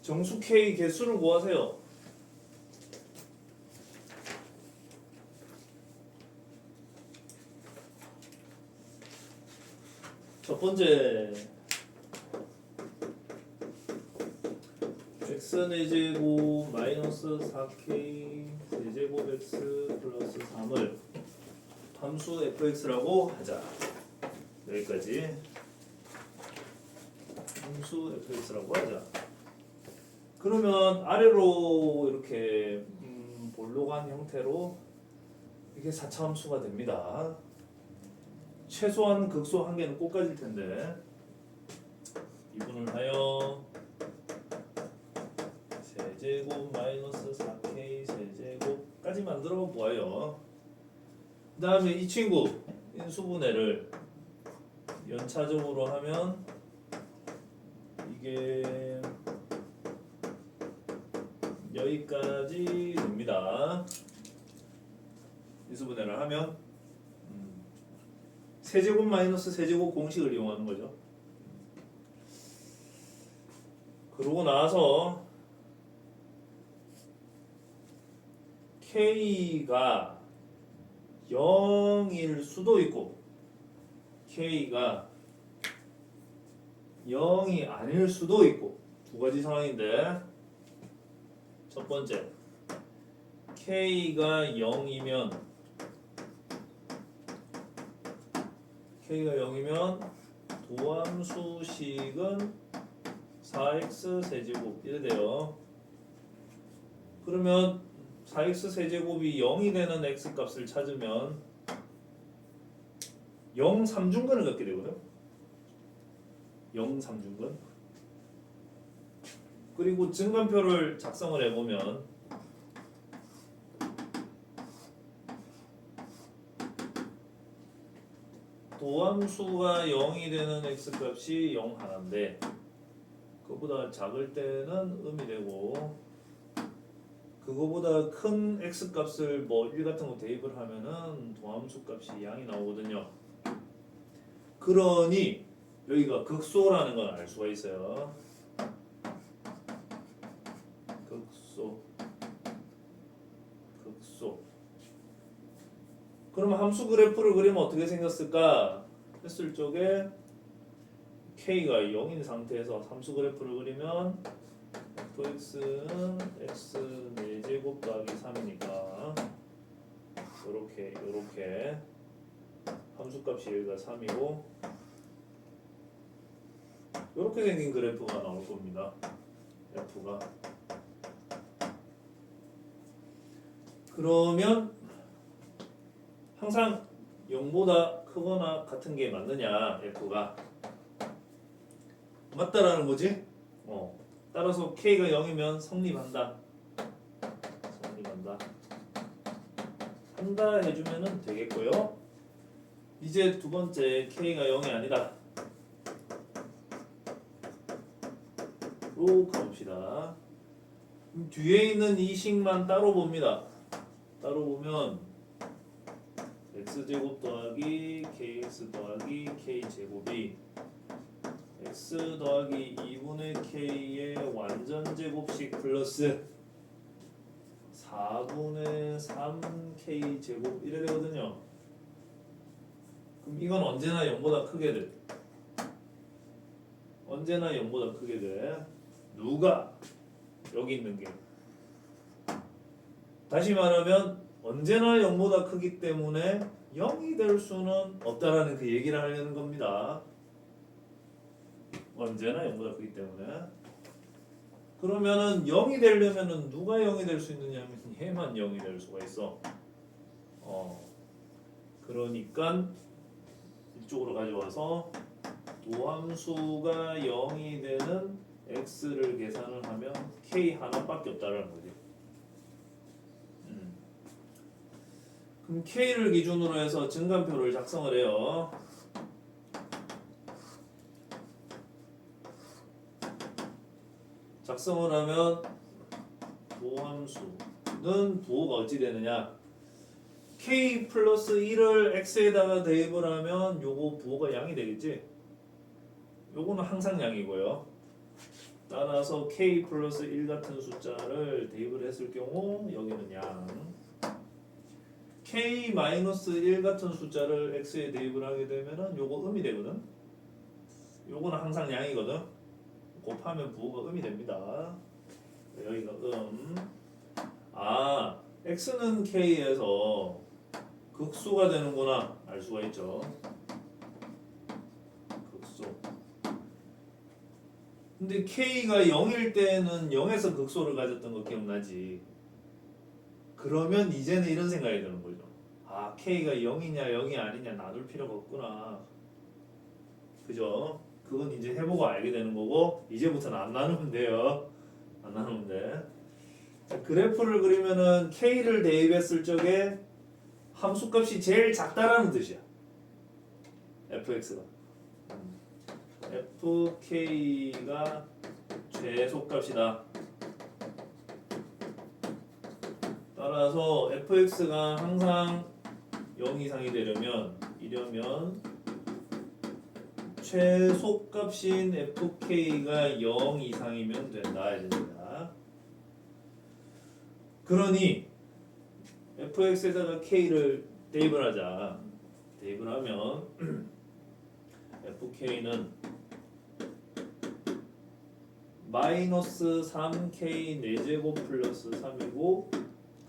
정수 K 개수를 구하세요. 첫 번째 x는 제곱 마이너스 4k 세제곱 x 플러스 3을 함수 fx라고 하자. 여기까지 함수 fx라고 하자. 그러면 아래로 이렇게 볼록한 형태로 이게 4차 함수가 됩니다. 최소한 극소 한 개는 꼭 가질 텐데 이분을 하여 세제곱 마이너스 4k 세제곱까지 만들어 보아요. 그 다음에 이 친구 인수분해를 연차적으로 하면 이게 여기까지 됩니다. 인수분해를 하면 세제곱 마이너스 세제곱 공식을 이용하는 거죠. 그러고 나서 K가 0일 수도 있고 K가 0이 아닐 수도 있고 두 가지 상황인데 첫 번째 K가 0이면 도함수식은 4x 세제곱 이래 돼요. 그러면 4x 세제곱이 0이 되는 x 값을 찾으면 0 3중근을 갖게 되거든. 0 3중근. 그리고 증간표를 작성을 해보면 도함수가 0이 되는 x값이 0 하나인데 그거보다 작을 때는 음이 되고 그거보다 큰 x값을 뭐 1 같은 거 대입을 하면은 도함수 값이 양이 나오거든요. 그러니 여기가 극소라는 건 알 수가 있어요. 극소. 그럼 함수 그래프를 그리면 어떻게 생겼을까? 했을 적에 K가 0인 상태에서 함수 그래프를 그리면 fx는 x 4제곱 더하기 3이니까 요렇게 함수값이 여기가 3이고 요렇게 생긴 그래프가 나올 겁니다. f가. 그러면 항상 0보다 크거나 같은 게 맞느냐 f가 맞다라는 거지. 따라서 k가 0이면 성립한다. 한다 해주면은 되겠고요. 이제 두 번째 k가 0이 아니다 로 가봅시다. 뒤에 있는 이 식만 따로 봅니다. 따로 보면 x제곱 더하기 kx 더하기 k제곱이 x 더하기 2분의 k의 완전제곱식 플러스 4분의 3k제곱 이래 되거든요. 그럼 이건 언제나 0보다 크게 돼. 언제나 0보다 크게 돼. 누가? 여기 있는 게. 다시 말하면 언제나 0보다 크기 때문에 0이 될 수는 없다라는 그 얘기를 하려는 겁니다. 언제나 0보다 크기 때문에. 그러면은 0이 되려면은 누가 0이 될 수 있느냐면 얘만 0이 될 수가 있어. 그러니까 이쪽으로 가져와서 도함수가 0이 되는 x를 계산을 하면 k 하나밖에 없다라는 거지. 그럼 k를 기준으로 해서 증간표를 작성을 해요. 작성을 하면 도함수는 부호가 어찌 되느냐? k 플러스 1을 x에다가 대입을 하면 요거 부호가 양이 되겠지? 요거는 항상 양이고요. 따라서 k 플러스 1 같은 숫자를 대입을 했을 경우 여기는 양 k 마이너스 1 같은 숫자를 x에 대입을 하게 되면은 요거 음이 되거든. 요거는 항상 양이거든. 곱하면 부호가 음이 됩니다. 여기가 아 x는 k에서 극수가 되는구나 알 수가 있죠. 극수. 근데 k가 0일 때는 0에서 극소를 가졌던 거 기억나지? 그러면 이제는 이런 생각이 드는 거죠. 아 k가 0이냐 0이 아니냐 나눌 필요가 없구나. 그죠? 그건 이제 해보고 알게 되는 거고 이제부터는 안 나누면 돼요. 안 나누면 돼. 자, 그래프를 그리면은 k를 대입했을 적에 함수값이 제일 작다라는 뜻이야. fx가. fk가 최소값이다. 따라서 fx가 항상 0 이상이 되려면 이러면 최소값인 fk가 0 이상이면 된다 이겁니다. 그러니 fx에다가 k를 대입을 하자. 대입을 하면 fk는 마이너스 3k 4제곱 플러스 3이고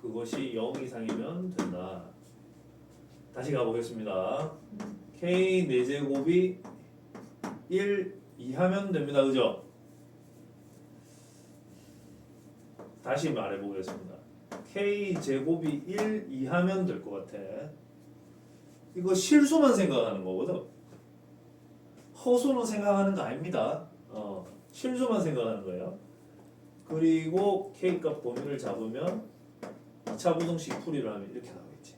그것이 0 이상이면 된다. 다시 가보겠습니다. k 4제곱이 1 이하면 됩니다. 그죠? 다시 말해보겠습니다. k 제곱이 1 이하면 될 것 같아. 이거 실수만 생각하는 거거든. 허수는 생각하는 거 아닙니다. 실수만 생각하는 거예요. 그리고 k 값 범위를 잡으면 2차 부등식 풀이를 하면 이렇게 나오겠지.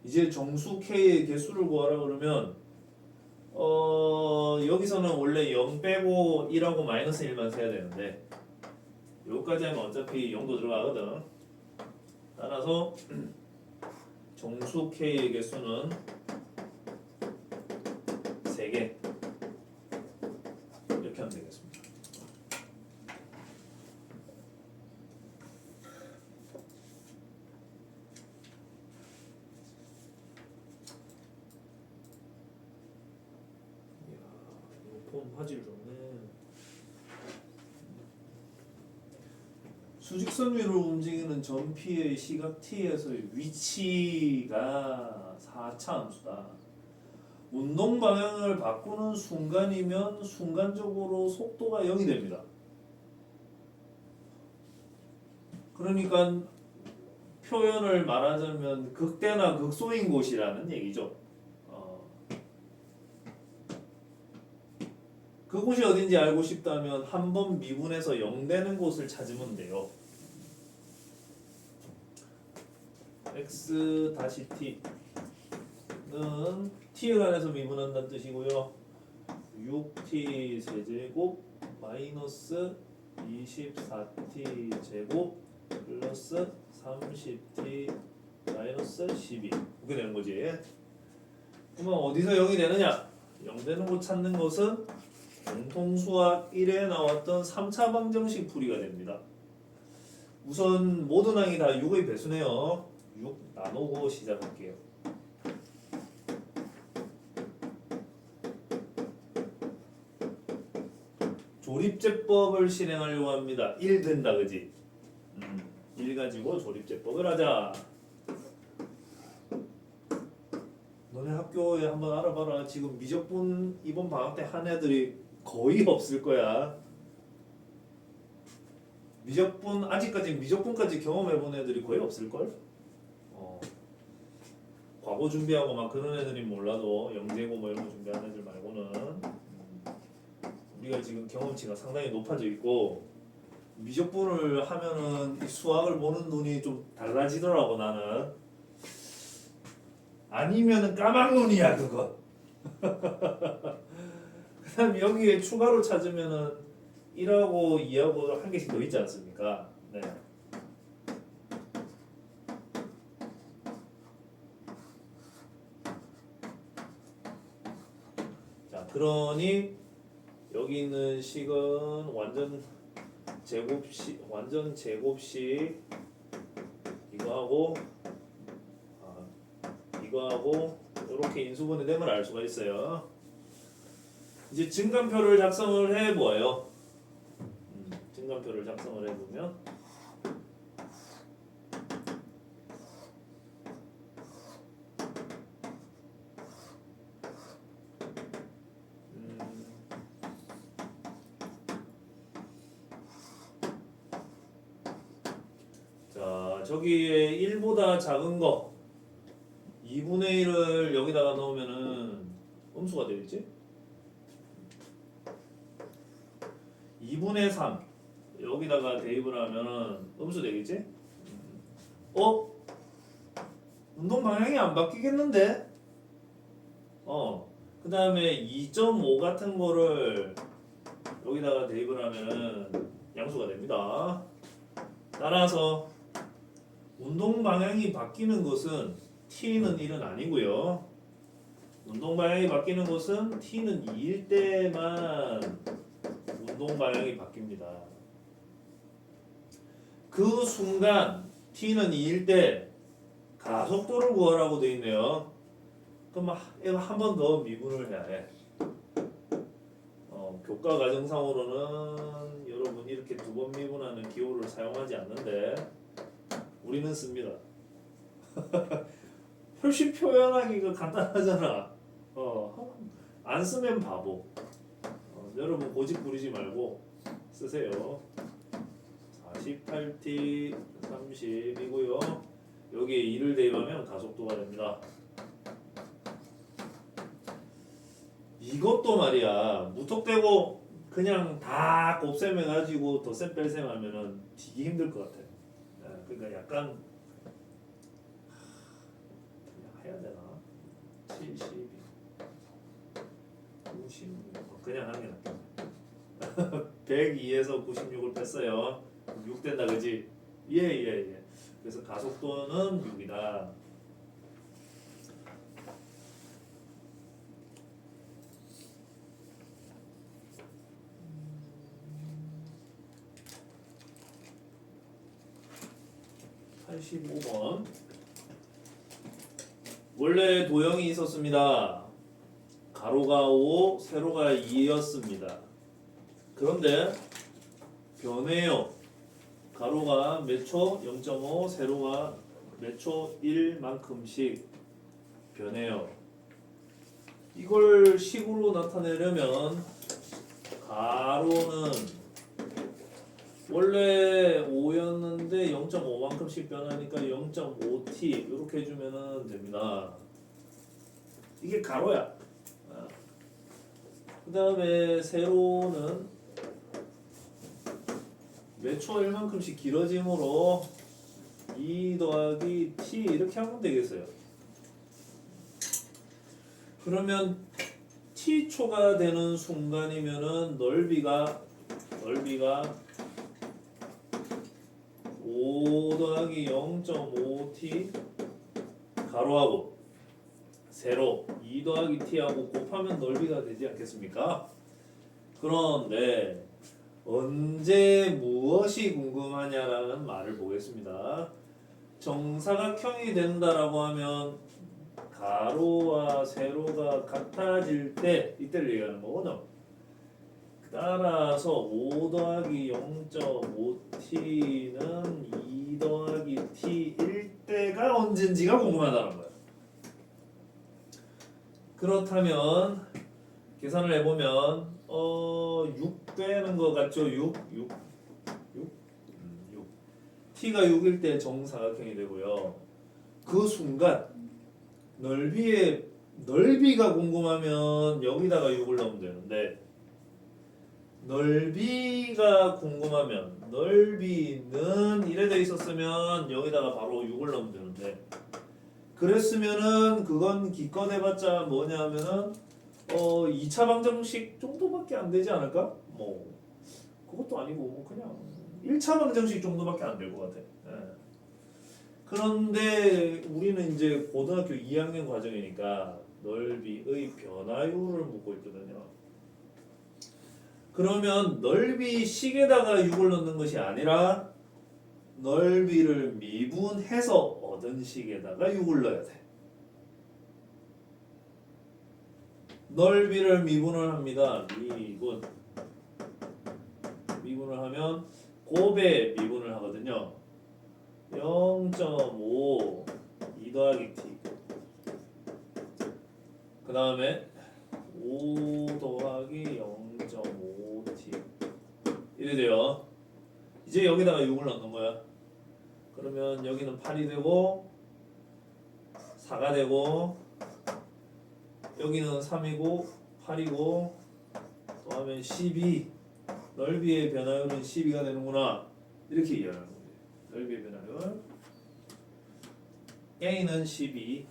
이제 정수 k의 개수를 구하라 그러면 여기서는 원래 0 빼고 1하고 마이너스 1만 세야 되는데 여기까지 하면 어차피 0도 들어가거든. 따라서 정수 k의 개수는 3개 이렇게 하면 되겠습니다. 이야, 이 폼 화질 좋네. 수직선 위로 움직이는 전피의 시각 t에서의 위치가 4차 함수다. 운동 방향을 바꾸는 순간이면 순간적으로 속도가 0이 됩니다. 그러니까 표현을 말하자면 극대나 극소인 곳이라는 얘기죠. 그곳이 어딘지 알고 싶다면 한번 미분해서 0 되는 곳을 찾으면 돼요. x 다시 t는 t에 관해서 미분한다는 뜻이고요. 6t 세제곱 마이너스 24t 제곱 플러스 30t 마이너스 12 이렇게 되는 거지. 그러면 어디서 0이 되느냐? 0 되는 곳 찾는 것은 공통수학 1에 나왔던 3차 방정식 풀이가 됩니다. 우선 모든 항이 다 6의 배수네요. 6 나누고 시작할게요. 조립제법을 실행하려고 합니다. 1 된다 그지? 1 가지고 조립제법을 하자. 너네 학교에 한번 알아봐라. 지금 미적분 이번 방학 때 한 애들이 거의 없을 거야. 미적분 아직까지 미적분까지 경험해본 애들이 거의 없을 걸. 과거 준비하고 막 그런 애들이 몰라도 영재고 뭐 이런 거 준비하는 애들 말고는 우리가 지금 경험치가 상당히 높아져 있고 미적분을 하면은 이 수학을 보는 눈이 좀 달라지더라고 나는. 아니면은 까막눈이야 그거. 그다음 여기에 추가로 찾으면은 1하고 2하고 한 개씩 더 있지 않습니까? 네. 자, 그러니 여기 있는 식은 완전 제곱식 이거하고 이거하고 이렇게 인수분해 됨을 알 수가 있어요. 이제 증간표를 작성을 해보아요. 증간표를 작성을 해보면 자 저기에 1보다 작은 거 2분의 1을 여기다가 넣으면은 음수가 되겠지? 2분의 3 여기다가 대입을 하면은 음수 되겠지? 운동 방향이 안 바뀌겠는데? 그 다음에 2.5 같은 거를 여기다가 대입을 하면은 양수가 됩니다. 따라서 운동 방향이 바뀌는 것은 t는 1은 아니고요. 운동 방향이 바뀌는 것은 t는 2일 때만 운동 방향이 바뀝니다. 그 순간 t는 2일 때 가속도를 구하라고 되어 있네요. 그럼 이거 한 번 더 미분을 해야 해. 교과 과정상으로는 여러분 이렇게 두 번 미분하는 기호를 사용하지 않는데 우리는 씁니다. 표시 표현하기가 간단하잖아. 안 쓰면 바보. 여러분 고집 부리지 말고 쓰세요. 48t 30이고요. 여기에 2를 대입하면 가속도가 됩니다. 이것도 말이야 무턱대고 그냥 다 곱셈해가지고 덧셈 뺄셈 하면은 되게 힘들 것 같아. 그러니까 약간 그냥 해야 되나? 72 96 그냥 하는 게 낫겠네. 102에서 96을 뺐어요. 6 된다 그지? 예. 그래서 가속도는 6이다. (85번) 원래 도형이 있었습니다. 가로가 5, 세로가 2였습니다. 그런데 변해요. 가로가 몇 초? 0.5, 세로가 몇 초? 1만큼씩 변해요. 이걸 식으로 나타내려면 가로는 원래 5였는데 0.5만큼씩 변하니까 0.5t 이렇게 해주면 됩니다. 이게 가로야. 그 다음에 세로는 몇 초 1만큼씩 길어짐으로 2 더하기 t 이렇게 하면 되겠어요. 그러면 t초가 되는 순간이면은 넓이가 5 더하기 0.5t 가로하고 세로 2 더하기 t하고 곱하면 넓이가 되지 않겠습니까? 그런데 언제 무엇이 궁금하냐라는 말을 보겠습니다. 정사각형이 된다라고 하면 가로와 세로가 같아질 때 이때를 얘기하는 거거든. 따라서 5 더하기 0.5t는 2 더하기 t일 때가 언젠지가 궁금하다는 거야. 그렇다면 계산을 해보면 6 되는 거 같죠? 6 t가 6일 때 정사각형이 되고요. 그 순간 넓이가 궁금하면 여기다가 6을 넣으면 되는데 넓이가 궁금하면 넓이는 이래 돼 있었으면 여기다가 바로 6을 넣으면 되는데 그랬으면은 그건 기껏 해봤자 뭐냐 하면은 2차 방정식 정도밖에 안 되지 않을까? 뭐 그것도 아니고 뭐 그냥 1차 방정식 정도밖에 안 될 것 같아. 그런데 우리는 이제 고등학교 2학년 과정이니까 넓이의 변화율을 묻고 있거든요. 그러면 넓이 식에다가 6을 넣는 것이 아니라 넓이를 미분해서 얻은 식에다가 6을 넣어야 돼. 넓이를 미분을 합니다. 미분을 하면 곱에 미분을 하거든요. 0.5 2 더하기 t 그 다음에 5 더하기 0.5t 이래 돼요. 이제 여기다가 6을 넣는 거야. 그러면 여기는 8이 되고 4가 되고 여기는 3이고 8이고 또 하면 12 넓이의 변화율은 12가 되는구나. 이렇게 이해하는 거예요. 넓이의 변화율 A는 12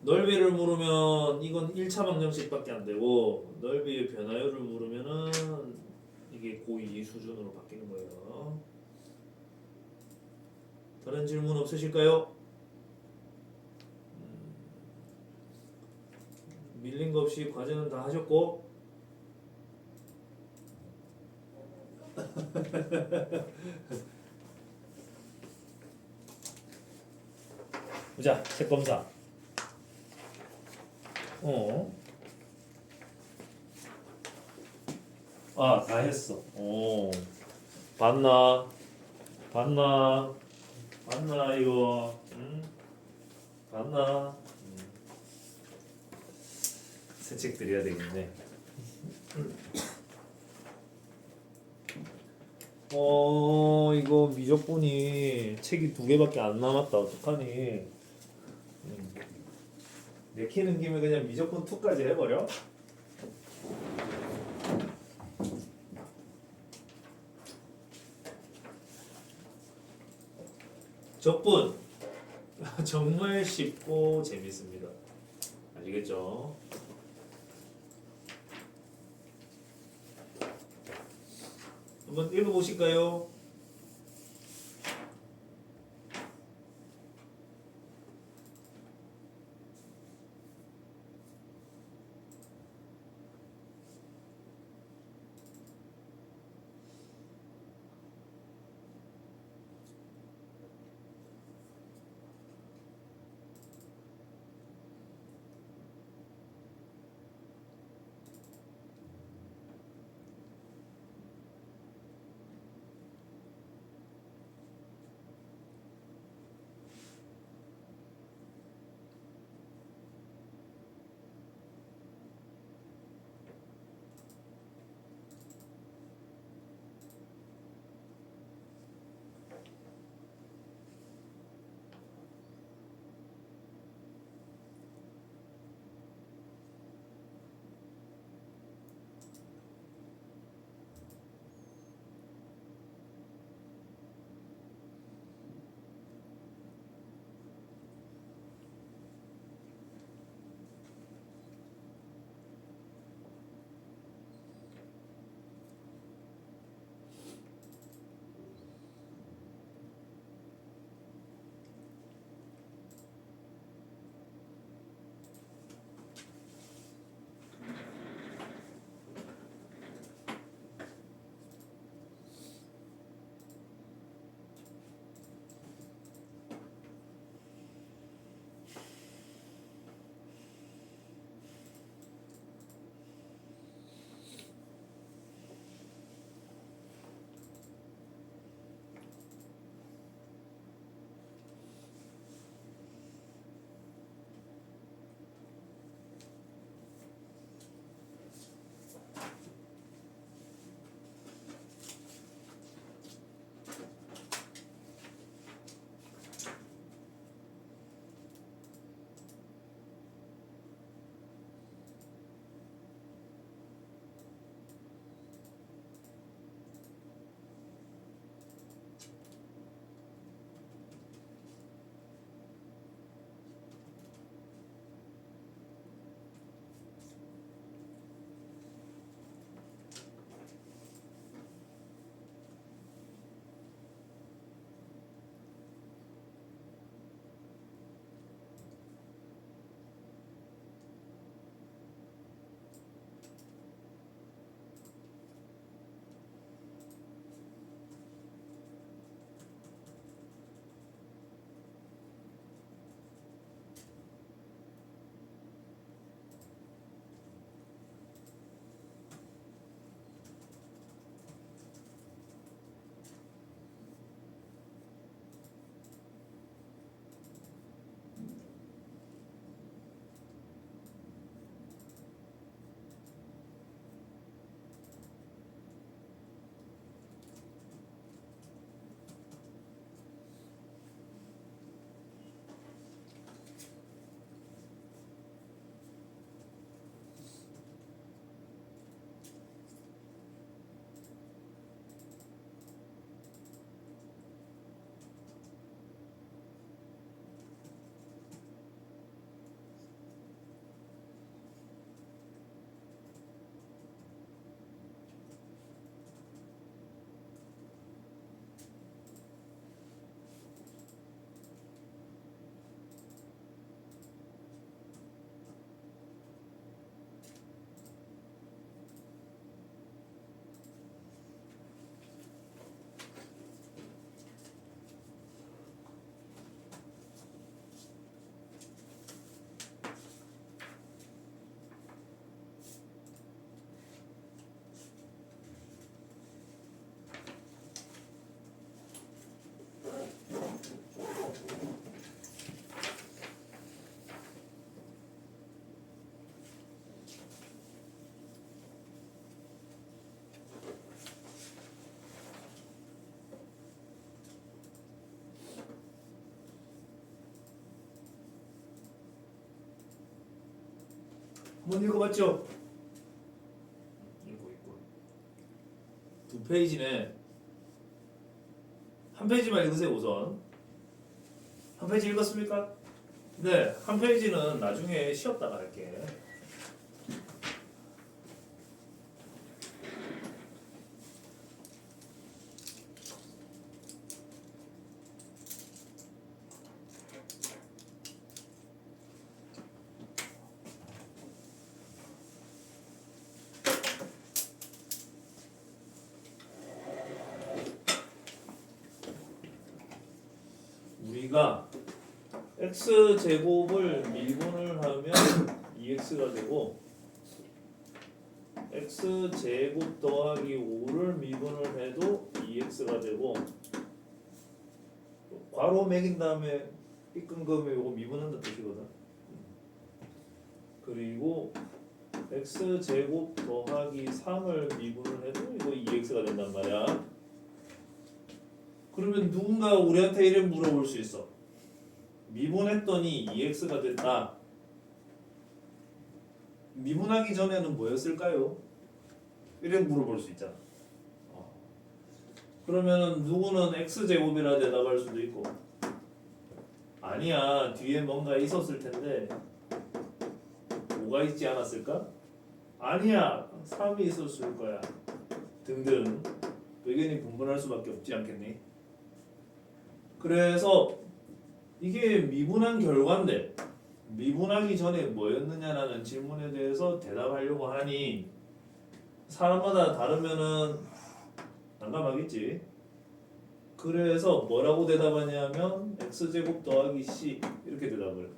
넓이를 물으면 이건 1차 방정식밖에 안 되고 넓이의 변화율을 물으면은 이게 고2 수준으로 바뀌는 거예요. 다른 질문 없으실까요? 밀린 거 없이 과제는 다 하셨고 보자 책 검사. 다 했어. 봤나? 이거? 응? 봤나? 새 책 드려야 되겠네. 이거 미적분이 책이 2개밖에 안 남았다. 어떡하니? 내키는 김에 그냥 미적분 2까지 해버려? 적분 정말 쉽고 재밌습니다. 아시겠죠? 한번 읽어보실까요? 못 읽어봤죠? 읽고 있고. 두 페이지네. 한 페이지만 읽으세요 우선. 한 페이지 읽었습니까? 네, 한 페이지는 나중에 쉬었다가 할게. 우리가 x제곱을 미분을 하면 2x가 되고 x제곱 더하기 5를 미분을 해도 2x가 되고 괄호 매긴 다음에 삐끈거면 이거 미분한다 뜻이거든. 그리고 x제곱 더하기 3을 미분을 해도 이거 2x가 된단 말이야. 그러면 누군가 우리한테 이래 물어볼 수 있어. 미분했더니 2x가 됐다. 미분하기 전에는 뭐였을까요? 이래 물어볼 수 있잖아. 그러면은 누구는 x제곱이라 대답할 수도 있고 아니야 뒤에 뭔가 있었을 텐데 뭐가 있지 않았을까? 아니야 3이 있었을 거야 등등 의견이 분분할 수밖에 없지 않겠니? 그래서 이게 미분한 결과인데 미분하기 전에 뭐였느냐라는 질문에 대해서 대답하려고 하니 사람마다 다르면은 난감하겠지. 그래서 뭐라고 대답하냐면 x제곱 더하기 c 이렇게 대답을.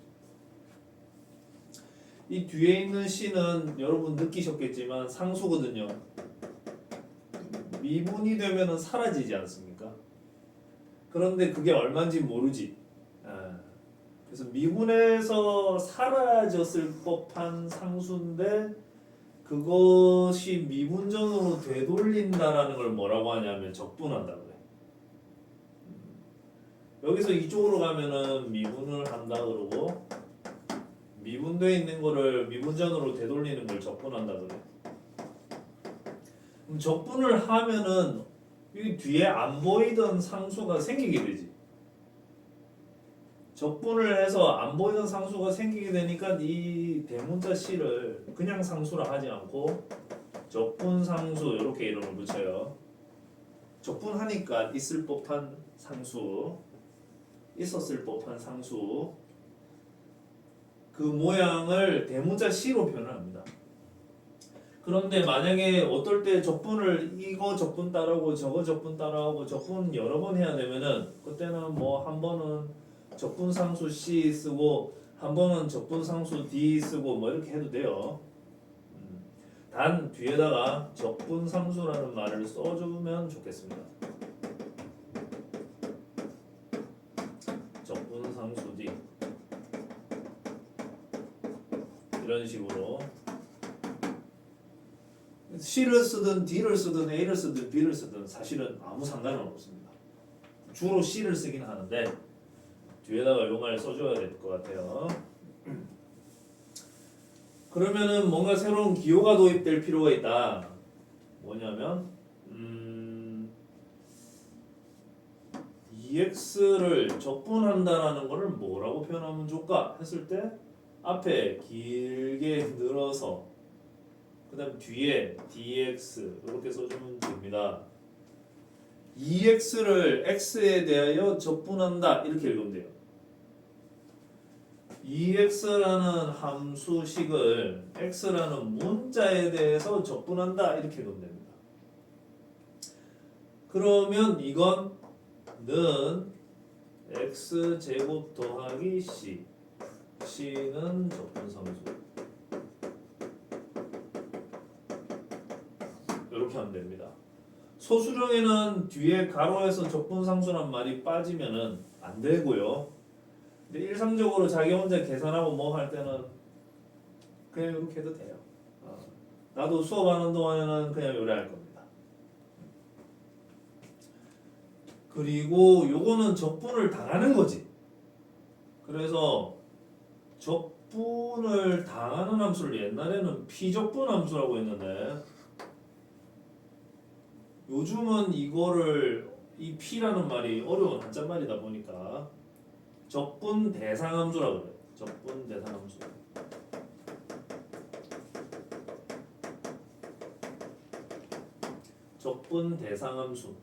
이 뒤에 있는 c는 여러분 느끼셨겠지만 상수거든요. 미분이 되면은 사라지지 않습니까? 그런데 그게 얼마인지 모르지. 그래서 미분에서 사라졌을 법한 상수인데 그것이 미분전으로 되돌린다라는 걸 뭐라고 하냐면 적분한다 그래. 여기서 이쪽으로 가면은 미분을 한다 그러고 미분되어 있는 거를 미분전으로 되돌리는 걸 적분한다 그래. 그럼 적분을 하면은 이 뒤에 안 보이던 상수가 생기게 되지. 적분을 해서 안 보이던 상수가 생기게 되니까 이 대문자 c를 그냥 상수라 하지 않고 적분 상수 이렇게 이름을 붙여요. 적분하니까 있을 법한 상수, 있었을 법한 상수 그 모양을 대문자 c로 표현을 합니다. 그런데 만약에 어떨 때 적분을 이거 적분 따라하고 저거 적분 따라하고 적분 여러 번 해야 되면은 그때는 뭐 한 번은 적분 상수 C 쓰고 한 번은 적분 상수 D 쓰고 뭐 이렇게 해도 돼요. 단 뒤에다가 적분 상수라는 말을 써주면 좋겠습니다. 적분 상수 D 이런 식으로 C를 쓰든 D를 쓰든 A를 쓰든 B를 쓰든 사실은 아무 상관은 없습니다. 주로 C를 쓰긴 하는데 뒤에다가 이 말을 써줘야 될 것 같아요. 그러면은 뭔가 새로운 기호가 도입될 필요가 있다. 뭐냐면 EX를 적분한다라는 것을 뭐라고 표현하면 좋을까 했을 때 앞에 길게 늘어서 그 다음 뒤에 dx 이렇게 써주면 됩니다. EX를 X에 대하여 적분한다 이렇게 읽으면 돼요. EX라는 함수식을 X라는 문자에 대해서 적분한다 이렇게 읽으면 됩니다. 그러면 이건 는 X제곱 더하기 C C는 적분상수 이렇게 하면 됩니다. 소수령에는 뒤에 가로에서 적분상수란 말이 빠지면은 안 되고요. 근데 일상적으로 자기 혼자 계산하고 뭐 할 때는 그냥 이렇게 해도 돼요. 나도 수업하는 동안에는 그냥 요래 할 겁니다. 그리고 요거는 적분을 당하는 거지. 그래서 적분을 당하는 함수를 옛날에는 피적분 함수라고 했는데 요즘은 이거를 이 P라는 말이 어려운 한자말이다 보니까 적분 대상 함수라고 그래요. 적분 대상 함수. 적분 대상 함수.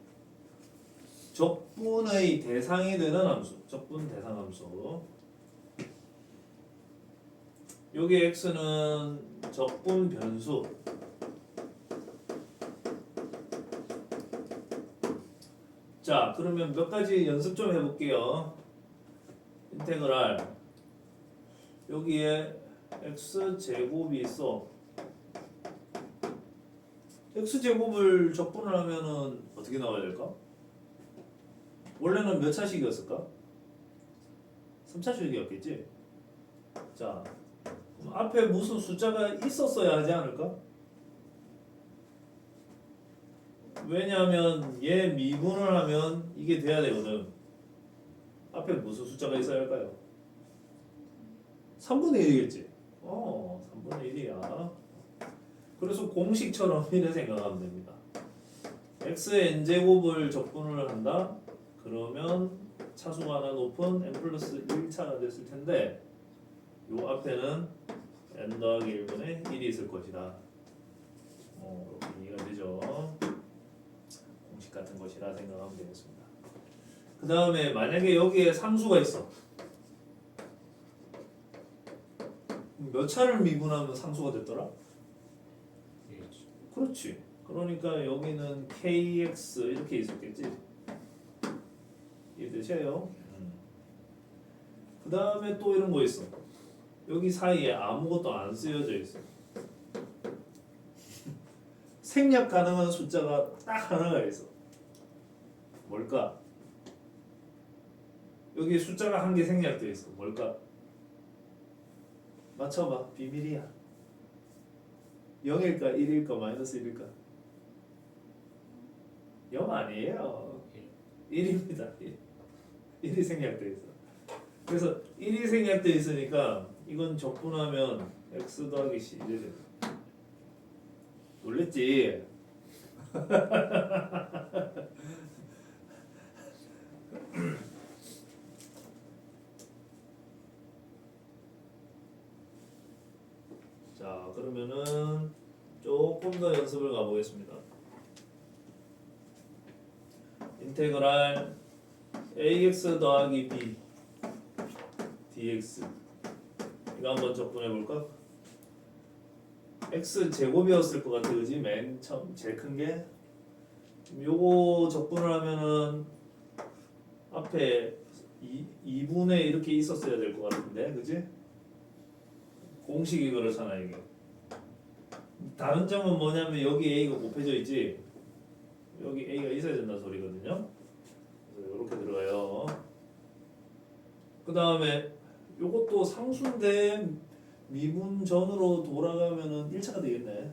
적분의 대상이 되는 함수. 적분 대상 함수. 여기 x는 적분 변수. 자, 그러면 몇 가지 연습 좀 해볼게요. 인테그랄. 여기에 x 제곱이 있어. x 제곱을 적분을 하면은 어떻게 나와야 될까? 원래는 몇 차식이었을까? 3차식이었겠지? 자, 그럼 앞에 무슨 숫자가 있었어야 하지 않을까? 왜냐하면 얘 미분을 하면 이게 돼야 되거든. 앞에 무슨 숫자가 있어야 할까요? 3분의 1이겠지? 3분의 1이야. 그래서 공식처럼 이렇게 생각하면 됩니다. x의 n제곱을 적분을 한다? 그러면 차수가 하나 높은 n 플러스 1차가 됐을 텐데 요 앞에는 n 더하기 1분의 1이 있을 것이다. 이렇게 이해가 되죠? 공식 같은 것이라 생각하면 되겠습니다. 그 다음에 만약에 여기에 상수가 있어. 몇 차를 미분하면 상수가 됐더라? 그렇지. 그러니까 여기는 kx 이렇게 있었겠지. 이해되세요? 그 다음에 또 이런 거 있어. 여기 사이에 아무것도 안 쓰여져 있어. 생략 가능한 숫자가 딱 하나가 있어. 뭘까? 여기 숫자가 한 개 생략되어 있어. 뭘까? 맞춰봐. 비밀이야. 0일까 1일까 마이너스 1일까? 0 아니에요. 1입니다. 1이 생략되어 있어. 그래서 1이 생략되어 있으니까 이건 적분하면 x 더하기 c 이래 됩니다. 놀랬지? 자, 그러면은 조금 더 연습을 가보겠습니다. 인테그랄 ax 더하기 b dx 이거 한번 적분해 볼까? x 제곱이었을 것 같아, 그지? 맨 처음 제일 큰 게. 요거 적분을 하면은 앞에 2분의 이렇게 있었어야 될 것 같은데, 그지? 공식이 그렇잖아 이게. 다른 점은 뭐냐면 여기 a가 곱해져 있지. 여기 a가 있어야 된다는 소리거든요. 그래서 이렇게 들어가요. 그 다음에 요것도 상수인데 미분 전으로 돌아가면은 1차가 되겠네.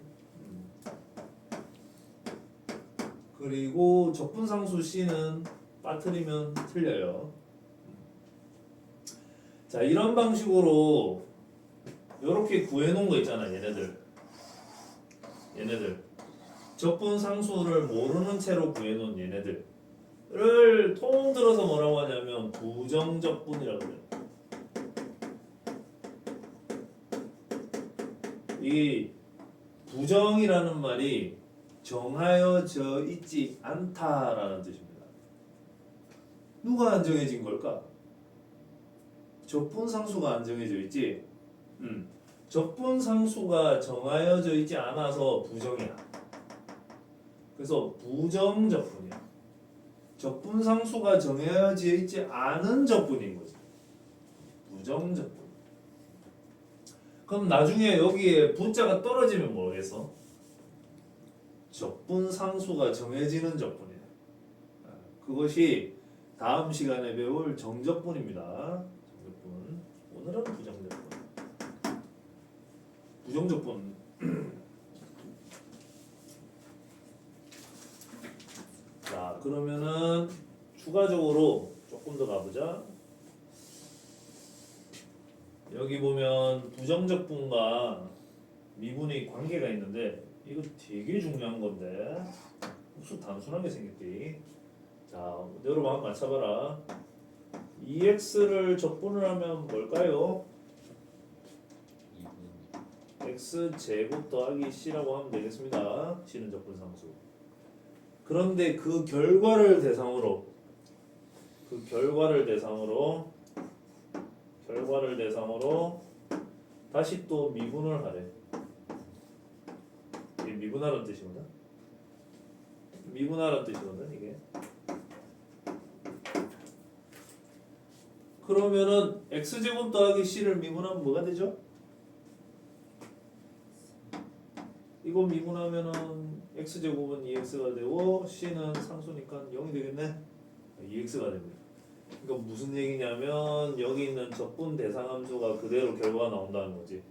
그리고 적분상수 C는 빠뜨리면 틀려요. 자, 이런 방식으로 이렇게 구해놓은 거 있잖아, 얘네들. 적분상수를 모르는 채로 구해놓은 얘네들을 통들어서 뭐라고 하냐면 부정적분이라고 그래요. 이 부정이라는 말이 정하여져 있지 않다라는 뜻입니다. 누가 안 정해진 걸까? 적분상수가 안 정해져 있지. 적분상수가 정하여져 있지 않아서 부정이야. 그래서 부정적분이야. 적분상수가 정해져 있지 않은 적분인 거지. 부정적분. 그럼 나중에 여기에 분자가 떨어지면 뭐겠어? 적분상수가 정해지는 적분이야. 그것이 다음 시간에 배울 정적분입니다. 정적분. 오늘은 부정적분. 부정적분. 자, 그러면은 추가적으로 조금 더 가보자. 여기 보면 부정적분과 미분의 관계가 있는데 이거 되게 중요한 건데 흡수 단순하게 생겼지. 자, 여러분 한번 맞춰봐라. EX를 적분을 하면 뭘까요? X 제곱 더하기 C라고 하면 되겠습니다. C는 적분상수. 그런데 그 결과를 대상으로 다시 또 미분을 하래. 이게 미분하라는 뜻이거든. 미분하라는 뜻이거든 이게. 그러면은 x제곱 더하기 c를 미분하면 뭐가 되죠? 이거 미분하면은 x제곱은 2x가 되고 c는 상수니까 0이 되겠네. 2x가 됩니다. 그러니까 무슨 얘기냐면 여기 있는 적분 대상 함수가 그대로 결과가 나온다는 거지.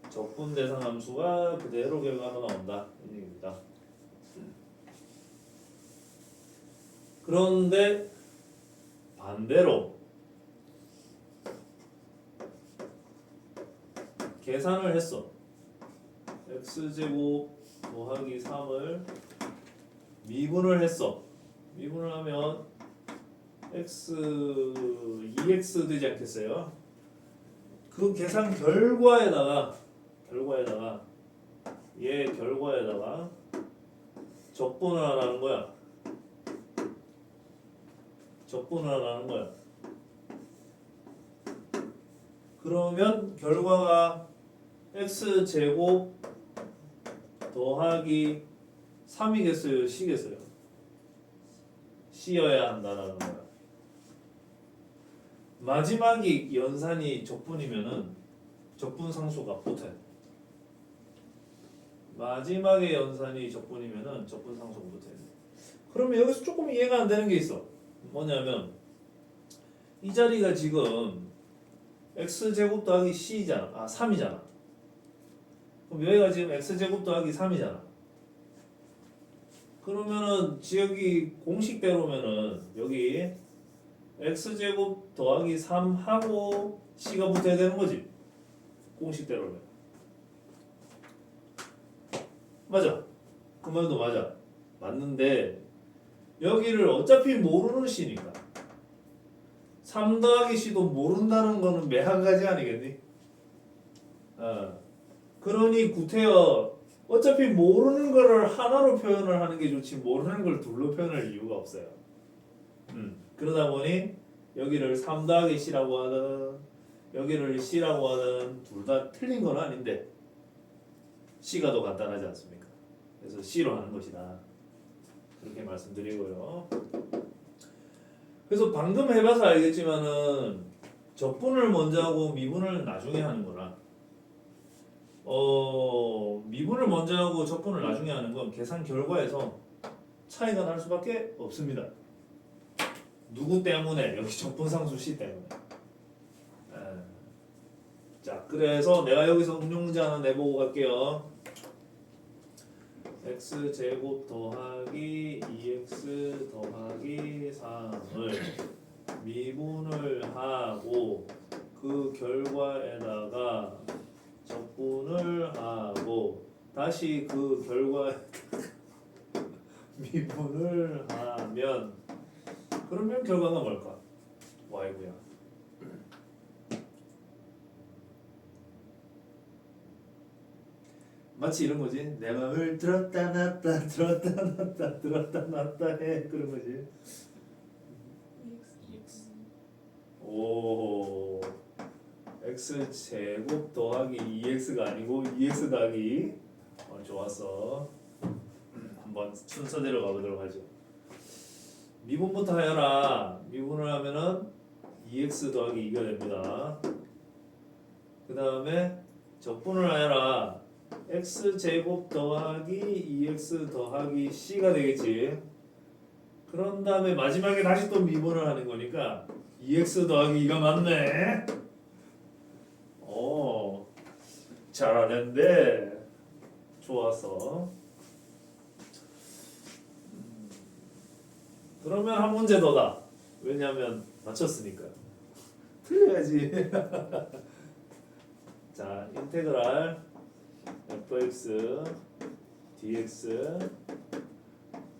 적분 대상 함수가 그대로 결과가 나온다 이 얘기입니다. 그런데 반대로 계산을 했어. x제곱 더하기 3을 미분을 했어. 미분을 하면 x 2x 되지 않겠어요? 그 계산 결과에다가 얘 결과에다가 적분을 하라는 거야. 그러면 결과가 x제곱 더하기 3이겠어요? c겠어요? c여야 한다라는 거야. 마지막이 연산이 적분이면은 적분상수가 붙어요. 마지막에 연산이 적분이면은 적분상수가 붙어요. 그러면 여기서 조금 이해가 안 되는 게 있어. 뭐냐면 이 자리가 지금 x제곱 더하기 c잖아. 3이잖아. 그럼 여기가 지금 x제곱 더하기 3이잖아. 그러면은 여기 공식대로면은 여기 x제곱 더하기 3하고 c가 붙어야 되는 거지. 공식대로면. 맞아. 그 말도 맞아. 맞는데 여기를 어차피 모르는 c니까 3 더하기 c도 모른다는 거는 매한가지 아니겠니? 그러니 구태여 어차피 모르는 거를 하나로 표현을 하는 게 좋지 모르는 걸 둘로 표현할 이유가 없어요. 그러다 보니 여기를 3 더하기 c라고 하든 여기를 c라고 하든 둘 다 틀린 건 아닌데 c가 더 간단하지 않습니까? 그래서 c로 하는 것이다. 그렇게 말씀드리고요. 그래서 방금 해봐서 알겠지만은 적분을 먼저 하고 미분을 나중에 하는 거라 미분을 먼저 하고 적분을 나중에 하는 건 계산 결과에서 차이가 날 수밖에 없습니다. 누구 때문에? 여기 적분상수 C 때문에. 자, 그래서 내가 여기서 응용문제 하나 내보고 갈게요. x제곱 더하기 2x 더하기 3을 미분을 하고 그 결과에다가 적분을 하고 다시 그 결과에 미분을 하면 그러면 결과가 뭘까? y구야. 마치 이런 거지. 내 맘을 들었다 놨다 해 그런 거지. 오, x 제곱 더하기 2x가 아니고 2x 더하기 좋았어. 한번 순서대로 가보도록 하죠. 미분부터 하여라. 미분을 하면은 2x 더하기 2가 됩니다. 그 다음에 적분을 하여라. x제곱 더하기 2x 더하기 c가 되겠지. 그런 다음에 마지막에 다시 또 미분을 하는 거니까 2x 더하기 2가 맞네. 잘하는데 좋았어. 그러면 한 문제 더다. 왜냐하면 맞췄으니까. 틀려야지. 자, 인테그랄 fx dx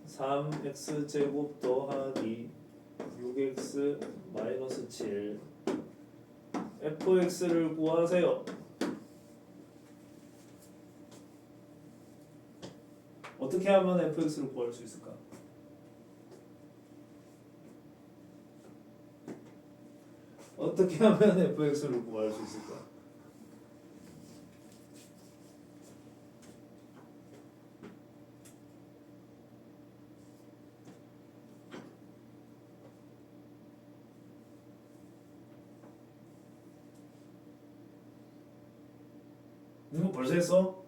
3x 제곱 더하기 6x 마이너스 7 fx를 구하세요. 어떻게 하면 fx를 구할 수 있을까? 어떻게 하면 fx를 구할 수 있을까? 이거 벌써 했어?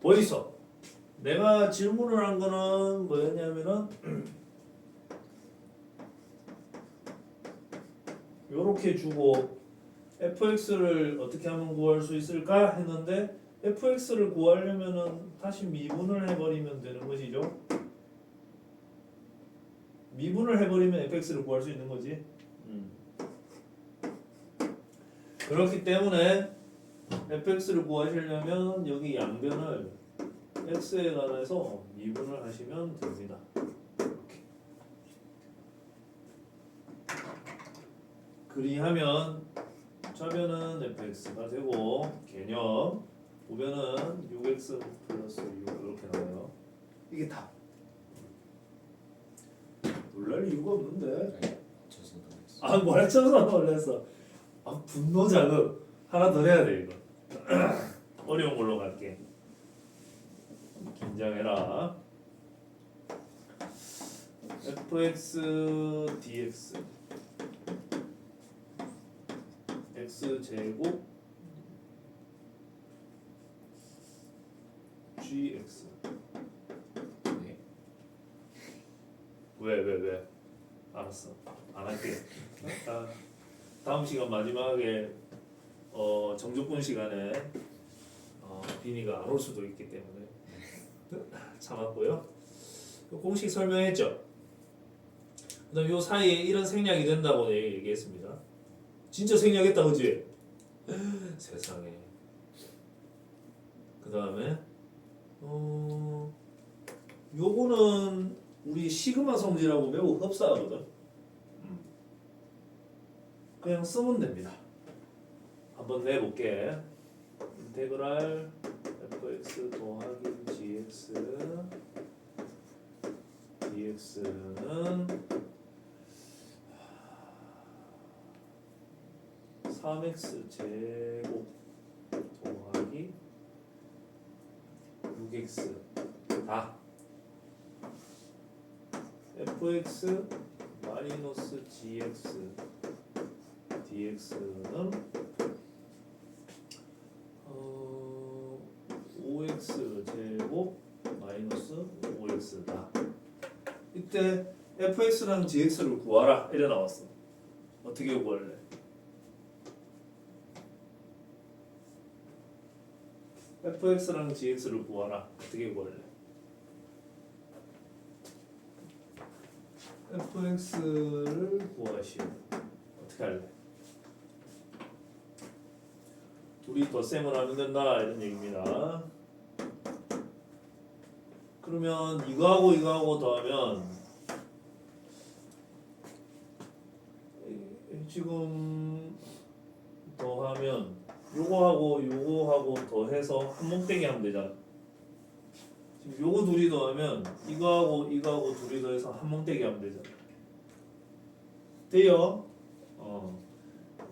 뭐 있어? 내가 질문을 한 거는 뭐였냐면은 요렇게 주고 fx를 어떻게 하면 구할 수 있을까 했는데 fx를 구하려면은 다시 미분을 해버리면 되는 것이죠. 미분을 해버리면 fx를 구할 수 있는 거지. 그렇기 때문에 fx를 구하시려면 여기 양변을 x에 관해서 미분을 하시면 됩니다. 이렇게. 그리하면 좌변은 fx가 되고 개념 우변은 6x 플러스 6 이렇게 나와요. 이게 답. 놀랄 이유가 없는데. 아, 뭘 쳐서 놀랐어. 아, 분노 자극 하나 더 해야 돼 이거. 어려운 걸로 갈게. 긴장해라. fx dx x 제곱 gx. 네. 왜? 알았어. 안 할게. 다음 시간 마지막에 정조분 시간에 비니가 안 올 수도 있기 때문에 참았고요. 공식 설명했죠. 그다음 요 사이에 이런 생략이 된다고 얘기했습니다. 진짜 생략했다 그지? 세상에. 그다음에 요거는 우리 시그마 성질하고 매우 흡사하거든. 그냥 쓰면 됩니다. 한번 내볼게. 인테그랄 fx 더하기 gx dx는 3x 제곱 더하기 6x 다 fx 마이너스 gx dx는 5x 제곱 마이너스 5x다. 이때 fx랑 gx를 구하라 이래 나왔어. 어떻게 구할래? fx랑 gx를 구하라. 어떻게 구할래? fx를 구하시오. 어떻게 할래? 둘이 덧셈을 하면 된다 이런 얘기입니다. 그러면 이거하고 더하면 지금 더하면 요거하고 더해서 한몸떼기 하면 되잖아. 지금 요거 둘이 더하면 이거하고 둘이 더해서 한몸떼기 하면 되잖아. 돼요?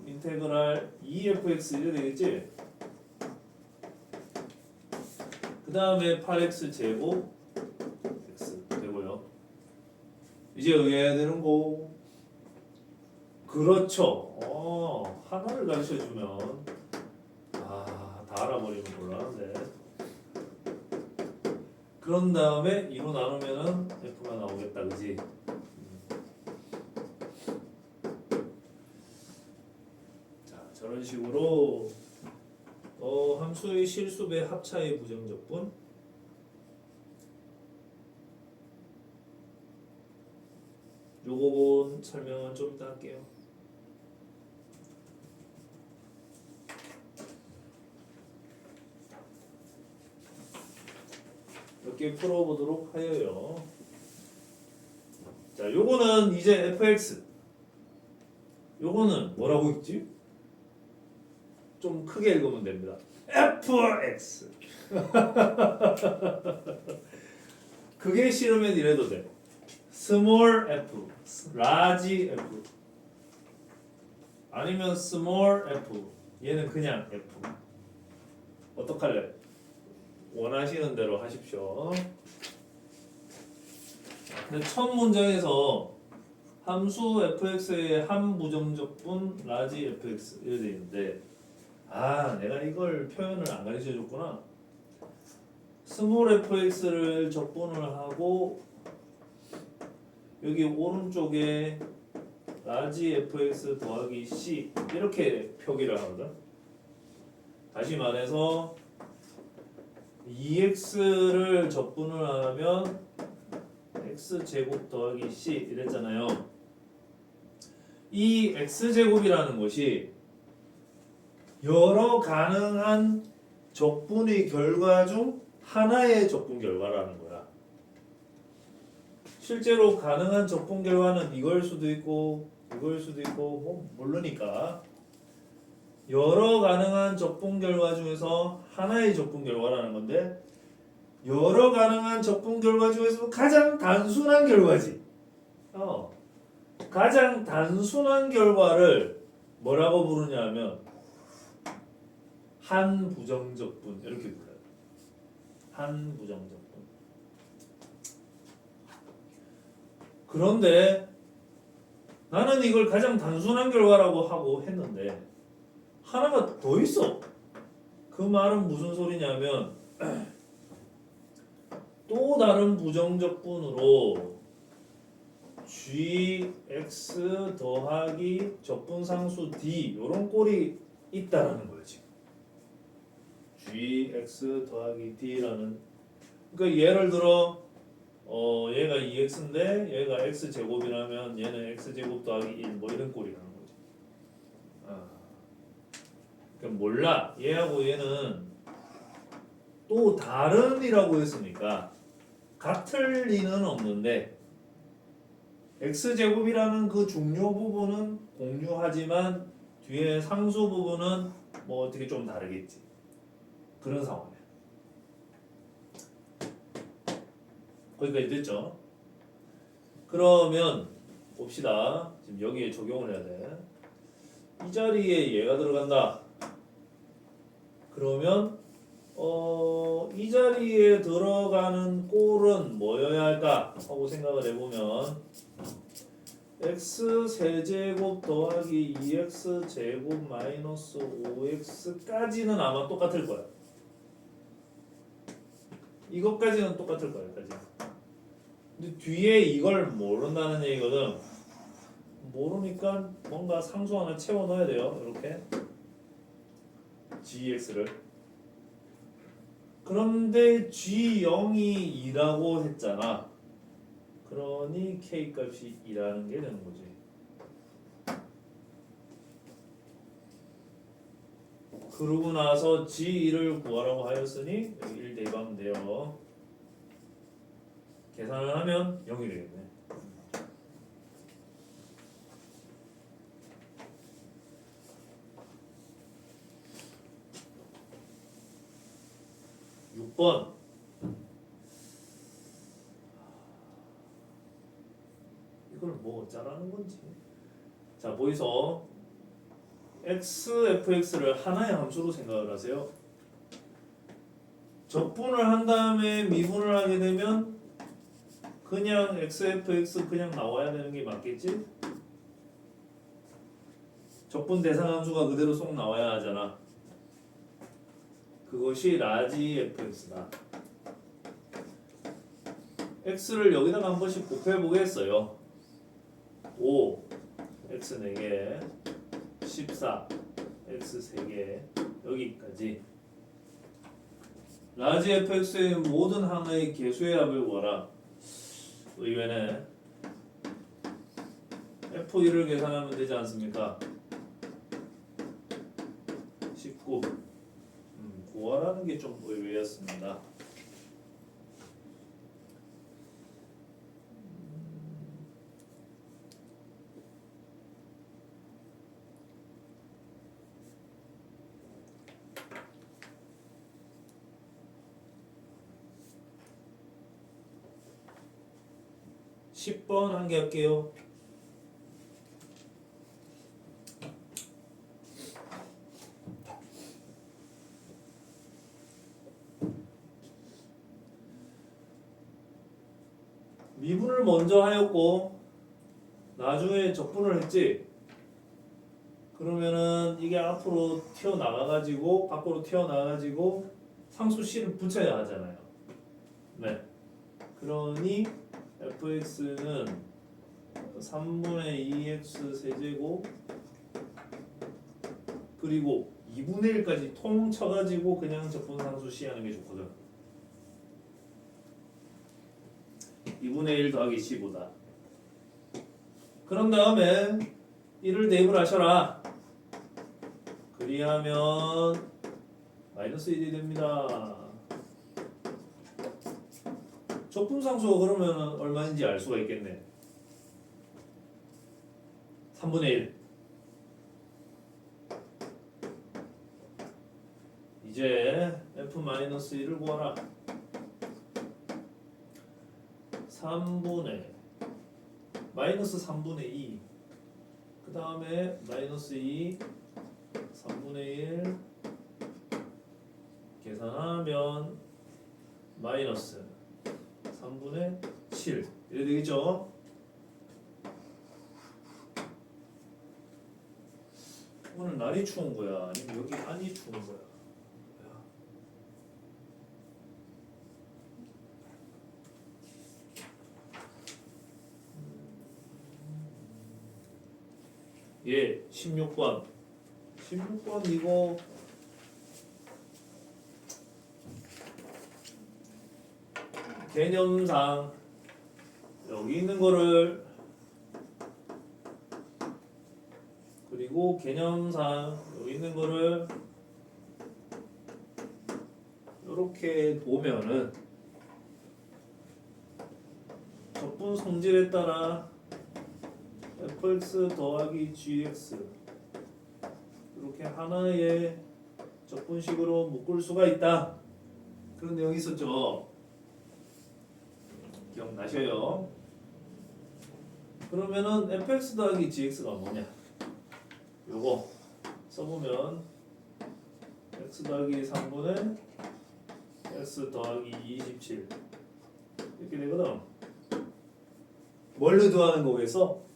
인테그랄 2fx 이래 되겠지? 그 다음에 8x 제곱 x 되고요. 이제 의해야 되는 거. 그렇죠. 하나를 가르쳐주면 다 알아버리면 곤란한데. 그런 다음에 2로 나누면은 f가 나오겠다, 그지? 자, 저런 식으로 함수의 실수배 합차의 부정적분 요거 요런 설명은 좀 이따 할게요. 이렇게 풀어보도록 하여요. 자, 요거는 이제 fx. 요거는 뭐라고 읽지? 좀 크게 읽으면 됩니다. fx. 그게 싫으면 이래도 돼. small f, large f. 아니면 small f. 얘는 그냥 f. 어떡할래? 원하시는 대로 하십시오. 근데 첫 문장에서 함수 fx의 한 부정적분 라지 fx 이렇게 돼 있는데, 내가 이걸 표현을 안 가르쳐 줬구나. 스몰 fx를 적분을 하고 여기 오른쪽에 라지 fx 더하기 c 이렇게 표기를 하거든. 다시 말해서 2x를 적분을 하면 x제곱 더하기 c 이랬잖아요. 이 x제곱이라는 것이 여러 가능한 적분의 결과 중 하나의 적분 결과라는 거야. 실제로 가능한 적분 결과는 이걸 수도 있고 이걸 수도 있고 뭐 모르니까 여러 가능한 적분 결과 중에서 하나의 적분 결과라는 건데, 여러 가능한 적분 결과 중에서 가장 단순한 결과지. 가장 단순한 결과를 뭐라고 부르냐면 한 부정적분 이렇게 불러요. 한 부정적분. 그런데 나는 이걸 가장 단순한 결과라고 하고 했는데 하나가 더 있어. 그 말은 무슨 소리냐면 또 다른 부정적분으로 gx 더하기 적분상수 d 이런 꼴이 있다라는 거지. gx 더하기 d라는, 그러니까 예를 들어 얘가 2x인데 얘가 x제곱이라면 얘는 x제곱 더하기 1 뭐 이런 꼴이라는 거지. 그러니까 몰라. 얘하고 얘는 또 다른이라고 했으니까 같을 리는 없는데 x제곱이라는 그 중요 부분은 공유하지만 뒤에 상수 부분은 뭐 어떻게 좀 다르겠지. 그런 상황이야. 거기까지 됐죠? 그러면 봅시다. 지금 여기에 적용을 해야 돼. 이 자리에 얘가 들어간다. 그러면 이 자리에 들어가는 꼴은 뭐여야 할까 하고 생각을 해보면 x 세제곱 더하기 2x 제곱 마이너스 5x까지는 아마 똑같을 거야. 이것까지는 똑같을 거야. 여기까지. 근데 뒤에 이걸 모른다는 얘기거든. 모르니까 뭔가 상수 하나 채워 넣어야 돼요. 이렇게 gx를. 그런데 g0이 2라고 했잖아. 그러니 k 값이 2라는 게 되는 거지. 그러고 나서 g1을 구하라고 하였으니 여기 1 대입하면 돼요. 계산을 하면 0이 되겠네. (6번) 이걸 뭐 어쩌라는 건지. 자, 보이소. fx를 하나의 함수로 생각을 하세요. 적분을 한 다음에 미분을 하게 되면 그냥 fx 그냥 나와야 되는 게 맞겠지? 적분 대상 함수가 그대로 쏙 나와야 하잖아. 그것이 라지 fx다. x를 여기다가 한 번씩 곱해 보겠어요. 5 x 4개 14 x 3개 여기까지. 라지 fx의 모든 항의 개수의 합을 구하라. 의외네. F1을 계산하면 되지 않습니까? 19. 구하라는 게 좀 의외였습니다. (10번) 한 개 할게요. 미분을 먼저 하였고 나중에 적분을 했지. 그러면은 이게 앞으로 튀어나가가지고 밖으로 튀어나가가지고 상수 C를 붙여야 하잖아요. 네. 그러니 fx는 3분의 2x 세제곱 그리고 2분의 1까지 통 쳐가지고 그냥 적분상수 C 하는 게 좋거든. 2분의 1 더하기 C보다. 그런 다음에 이를 대입을 하셔라. 그리하면 마이너스 1이 됩니다. 적분상수가 그러면 얼마인지 알 수가 있겠네. 3분의 1. 이제 f-1을 구하라. 3분의 마이너스 3분의 2. 그 다음에 마이너스 2 3분의 1 계산하면 마이너스 3분의 7 이래 되겠죠? 오늘 날이 추운 거야? 아니면 여기 안이 추운 거야? 예, 16번. 16번 이거 개념상 여기 있는 거를 그리고 개념상 여기 있는 거를 이렇게 보면은 적분 성질에 따라 fx 더하기 gx 이렇게 하나의 적분식으로 묶을 수가 있다. 그런 내용이 있었죠. 기억나셔요? 그러면은 fx 더하기 gx가 뭐냐? 요거 써보면 x 더하기 3분의 x 더하기 27 이렇게 되거든. 뭘 의도하는 거겠어?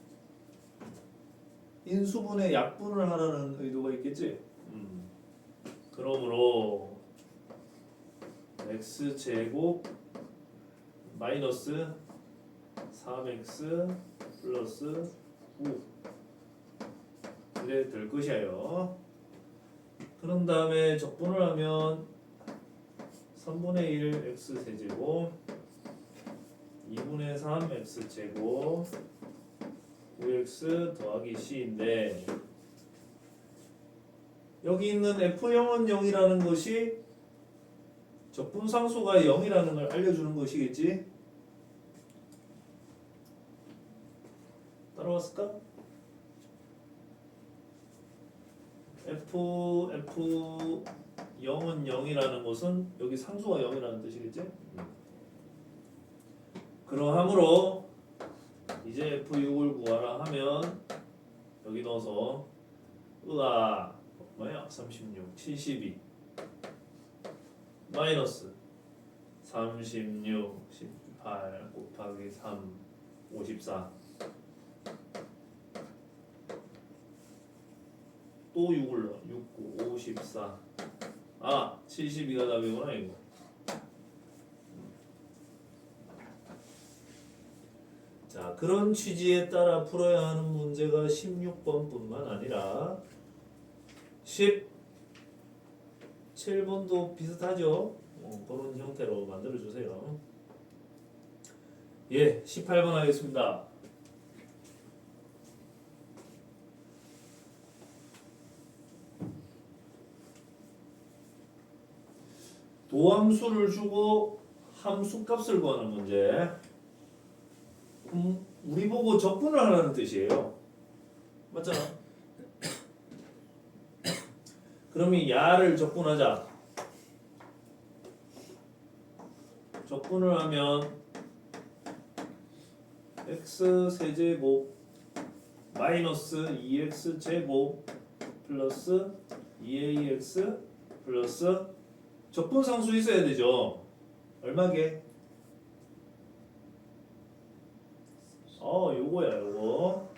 인수분해 약분을 하라는 의도가 있겠지? 그러므로 x제곱 마이너스 3x 플러스 9 이래 될 것이에요. 그런 다음에 적분을 하면 3분의 1 x 세제곱 2분의 3 x 제곱 9x 더하기 c인데 여기 있는 f0은 0이라는 것이 적분상수가 0이라는 걸 알려주는 것이겠지? 따라왔을까? f0은 0이라는 것은 여기 상수가 0이라는 뜻이겠지? 그러하므로 이제 f6을 구하라 하면 여기 넣어서 으아 뭐야 36 72 마이너스 36 18 곱하기 3 54 또 6을 넣어 6 9 54 아 72가 답이구나 이거. 자, 그런 취지에 따라 풀어야 하는 문제가 16번뿐만 아니라 17번도 비슷하죠? 그런 형태로 만들어주세요. 예, 18번 하겠습니다. 도함수를 주고 함수 값을 구하는 문제. 우리 보고 적분을 하라는 뜻이에요. 맞잖아. 그럼 이 야를 적분하자. 적분을 하면 x 세제곱 마이너스 2x 제곱 플러스 2ax 플러스 적분상수 있어야 되죠. 얼마게? 요거야 요거.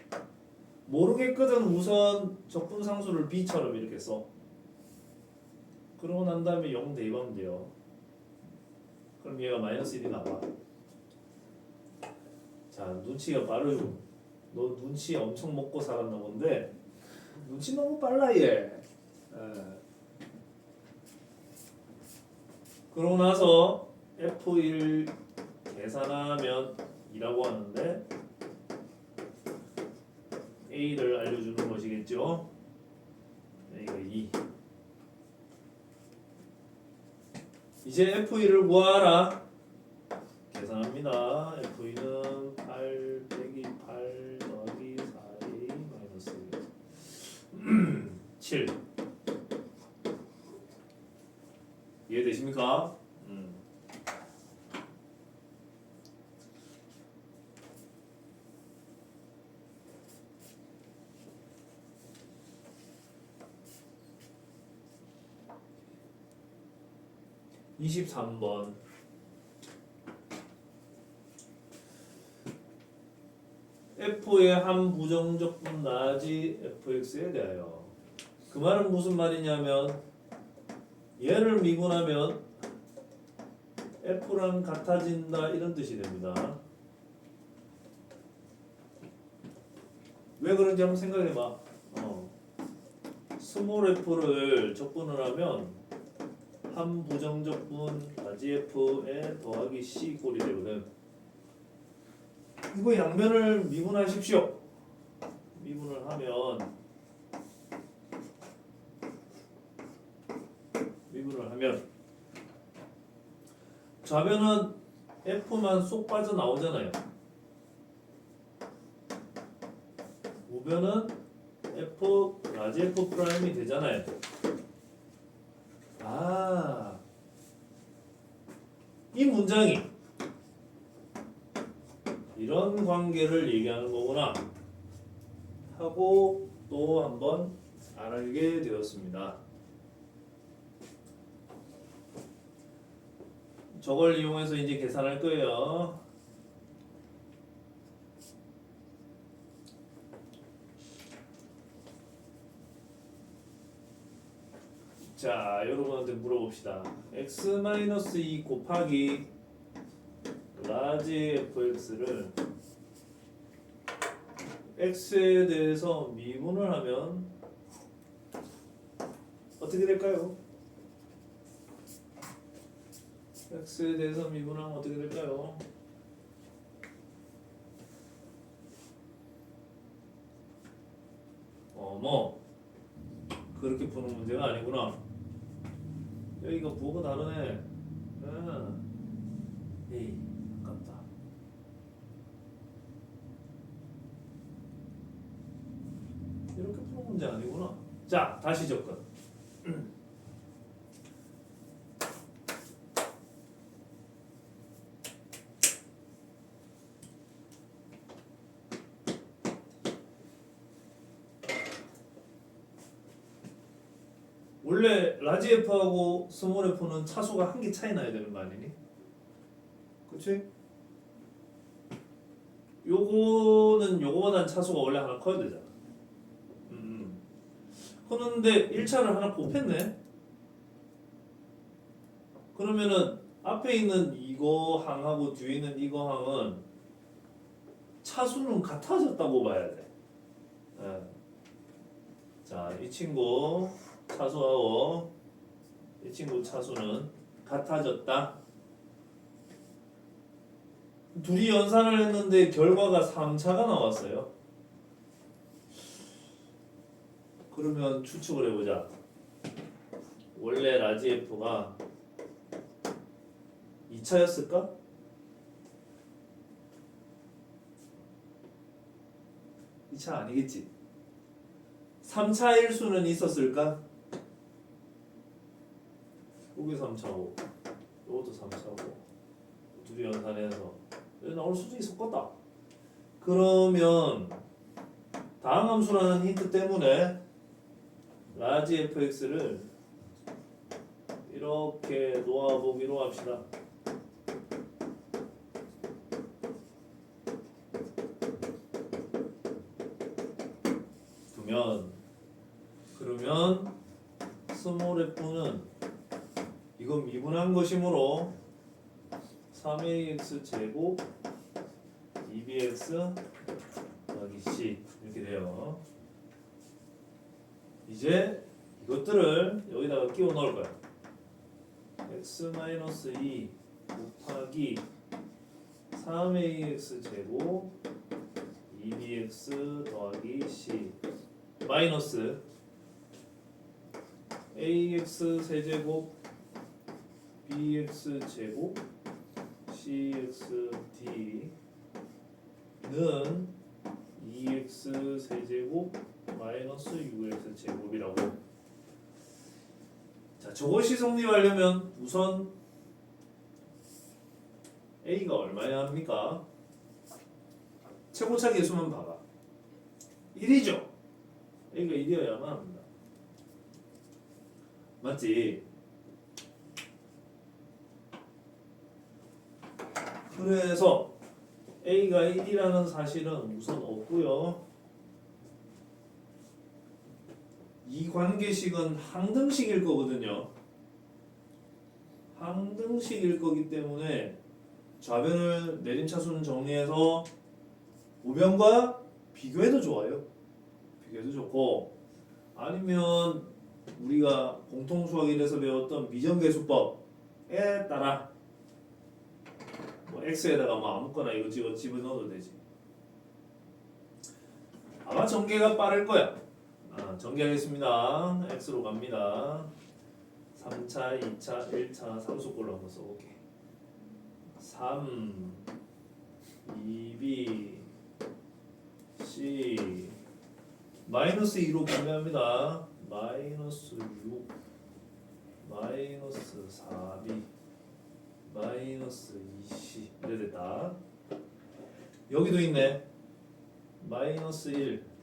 모르겠거든 우선 적분상수를 b처럼 이렇게 써. 그러고 난 다음에 0 대입하면 돼요. 그럼 얘가 마이너스 1이 나와. 자, 눈치가 빠르죠. 너 눈치 엄청 먹고 살았나 본데 눈치 너무 빨라 얘. 그러고 나서 F1 계산하면 2라고 하는데 A를 알려주는 것이겠죠. A가 2. 이제 F1을 구하라. 계산합니다. F2는 8 빼기 8 더하기 4A 마이너스 7. 이해되십니까? 23번. F의 한 부정적분 나지 Fx에 대하여. 그 말은 무슨 말이냐면 얘를 미분하면 F랑 같아진다 이런 뜻이 됩니다. 왜 그런지 한번 생각해봐. 스몰 F를 적분을 하면 한 부정적분 라지 F에 더하기 C 꼴이 되거든. 이거 양면을 미분하십시오. 미분을 하면 좌변은 F만 쏙 빠져나오잖아요. 우변은 F 라지 F 프라임이 되잖아요. 이 문장이 이런 관계를 얘기하는 거구나 하고 또 한번 알게 되었습니다. 저걸 이용해서 이제 계산할 거예요. 자, 여러분한테 물어봅시다. x-2 곱하기 라지 fx를 x에 대해서 미분을 하면 어떻게 될까요? x에 대해서 미분하면 어떻게 될까요? 그렇게 푸는 문제가 아니구나. 여기가 부호가 다르네. 에이, 아깝다. 이렇게 푸는 문제 아니구나. 자, 다시 접근. 원래 라지 F하고 스몰 F는 차수가 한 개 차이 나야 되는 거 아니니? 그치? 요거는 요거보단 차수가 원래 하나 커야 되잖아. 그런데 1차를 하나 곱했네? 그러면은 앞에 있는 이거 항하고 뒤에 있는 이거 항은 차수는 같아졌다고 봐야 돼. 자, 이 친구 차수하고 이 친구 차수는 같아졌다. 둘이 연산을 했는데 결과가 3차가 나왔어요. 그러면 추측을 해보자. 원래 라지 F가 2차였을까? 2차 아니겠지. 3차일 수는 있었을까? 요게 3차고 요것도 3차고 둘이 연산해서 여기 나올 수도 있었겠다. 그러면 다음 함수라는 힌트 때문에 라지 fx를 이렇게 놓아보기로 합시다. 그러면 스몰 f는 이건 미분한 것이므로 3ax 제곱 2bx 더하기 c 이렇게 돼요. 이제 이것들을 여기다가 끼워 넣을 거야. x-2 곱하기 3ax 제곱 2bx 더하기 c 마이너스 ax 세제곱 bx 제곱 cx d는 2x 세제곱 마이너스 6x 제곱이라고. 자, 저것이 성립하려면 우선 a가 얼마야 합니까? 최고차 계수만 봐봐. 1이죠. a가 1이어야만 합니다. 맞지? 그래서 a가 1이라는 사실은 우선 없고요. 이 관계식은 항등식일 거거든요. 항등식일 거기 때문에 좌변을 내림차순 정리해서 우변과 비교해도 좋아요. 비교해도 좋고 아니면 우리가 공통수학 1에서 배웠던 미정계수법에 따라 뭐 x에다가 뭐 아무거나 이거 집어넣어도 되지. 아마 전개가 빠를 거야. 전개하겠습니다. x로 갑니다. 3차, 2차, 1차 상수꼴로 한번 써볼게. 3 2b c 마이너스 2로 분배합니다. 마이너스 6 마이너스 4b 마이너스 2c 이래 됐다. 여기도 있네. 마이너스 1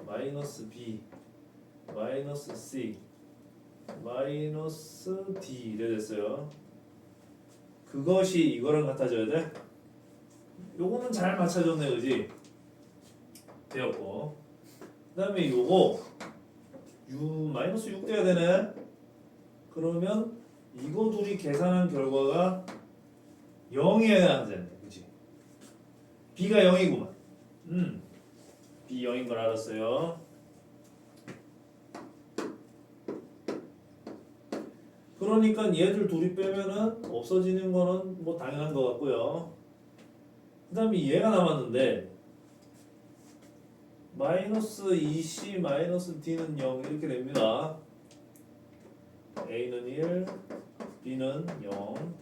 마이너스 b 마이너스 c 마이너스 d 이래 됐어요. 그것이 이거랑 같아져야 돼. 요거는 잘 맞춰졌네, 그지? 되었고 그 다음에 요거 마이너스 6 돼야 되네. 그러면 이거 둘이 계산한 결과가 0이어야 되네, 그치? b가 0이구만. b 0인 걸 알았어요. 그러니까 얘들 둘이 빼면은 없어지는 거는 뭐 당연한 것 같고요. 그 다음에 얘가 남았는데 마이너스 2c 마이너스 d는 0 이렇게 됩니다. a는 1 b는 0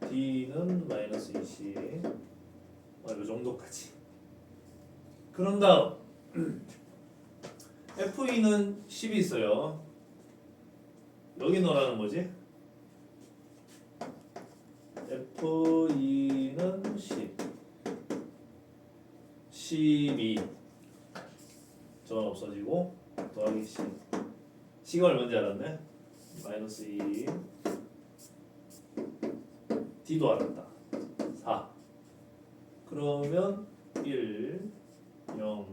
d는 마이너스 2c 이 정도까지. 그런 다음 FE는 10이 있어요. 여기 넣으라는 거지. FE는 10 12 전 없어지고 더하기 10 C가 얼마인지 알았네. 마이너스 2 D도 알았다. 4 그러면 1 0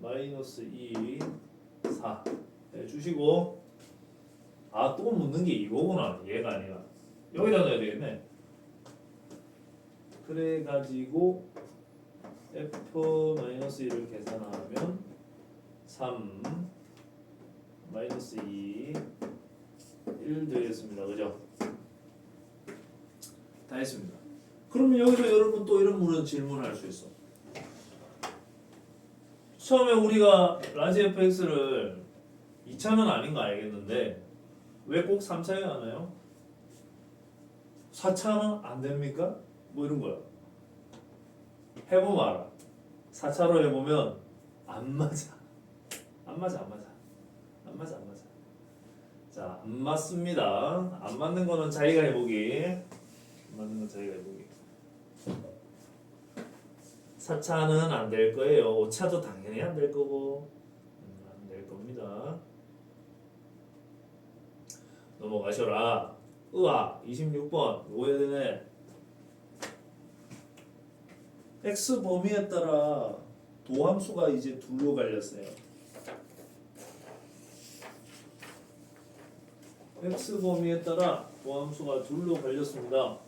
마이너스 2 4 해주시고 또 묻는 게 이거구나. 얘가 아니라 여기다 넣어야 되겠네. 그래가지고 F-1을 계산하면 3 마이너스 2 1 되겠습니다. 그죠? 다 했습니다. 그러면 여기서 여러분 또 이런 질문을 할 수 있어. 처음에 우리가 라지 fx를 2차는 아닌 거 알겠는데 왜 꼭 3차에 하나요? 4차는 안 됩니까? 뭐 이런 거야. 해보면 알아. 4차로 해보면 안 맞아. 안 맞아. 자, 안 맞습니다. 안 맞는 거는 자기가 해보기. 안 맞는 건 자기가 해보기. 4차는 안 될 거예요. 5차도 당연히 안 될 거고. 안 될 겁니다. 넘어가셔라. 으아, 26번. 이거 해야 되네. x 범위에 따라 도함수가 이제 둘로 갈렸어요. x 범위에 따라 도함수가 둘로 갈렸습니다.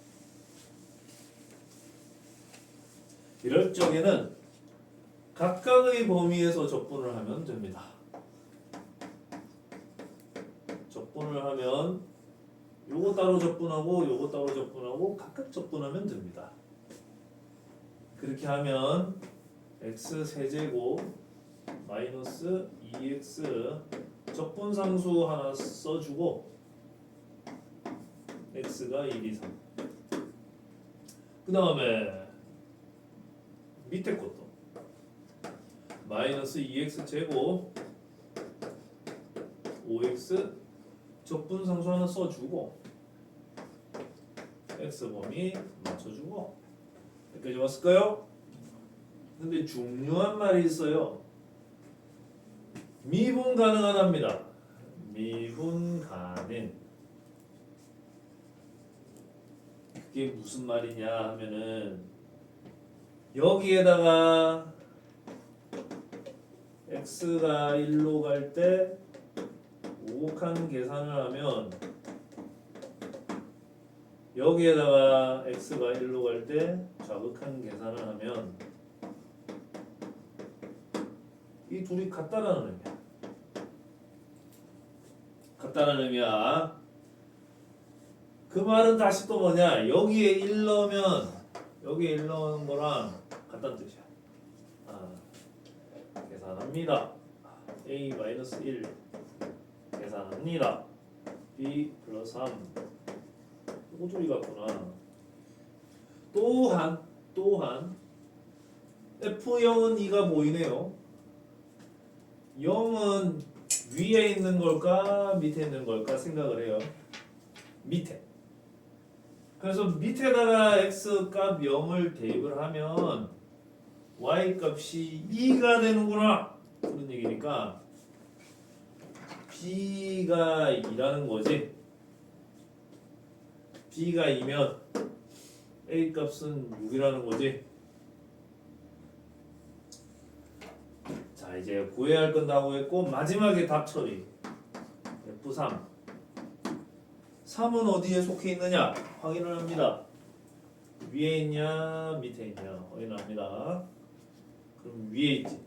이럴 적에는 각각의 범위에서 적분을 하면 됩니다. 적분을 하면 요거 따로 적분하고 요거 따로 적분하고 각각 적분하면 됩니다. 그렇게 하면 x 세제곱 마이너스 2x 적분상수 하나 써주고 x가 1, 2, 3. 그 다음에 밑에 것도 마이너스 2x 제곱 5x 적분상수 하나 써주고 x범위 맞춰주고 여기까지 왔을까요? 근데 중요한 말이 있어요. 미분 가능하답니다. 미분 가능. 그게 무슨 말이냐 하면은 여기에다가 x가 1로 갈 때 오곡한 계산을 하면 여기에다가 x가 1로 갈 때 좌극한 계산을 하면 이 둘이 같다라는 의미야. 같다는 의미야. 그 말은 다시 또 뭐냐? 여기에 1 넣으면 여기에 1 넣은 거랑 같다는 뜻이야. 계산합니다. a-1 계산합니다. b 플러스 3 이거 둘이 같구나. 또한 F0은 2가 보이네요. 0은 위에 있는 걸까 밑에 있는 걸까 생각을 해요. 밑에. 그래서 밑에다가 x 값 0을 대입을 하면 y 값이 2가 되는구나 그런 얘기니까 b가 2라는 거지. b가 2면 a 값은 6이라는 거지. 자, 이제 구해야 할 건 다 구했고 마지막에 답 처리. F3. 3은 어디에 속해 있느냐? 확인을 합니다. 위에 있냐 밑에 있냐 확인을 합니다. 그럼 위에 있지.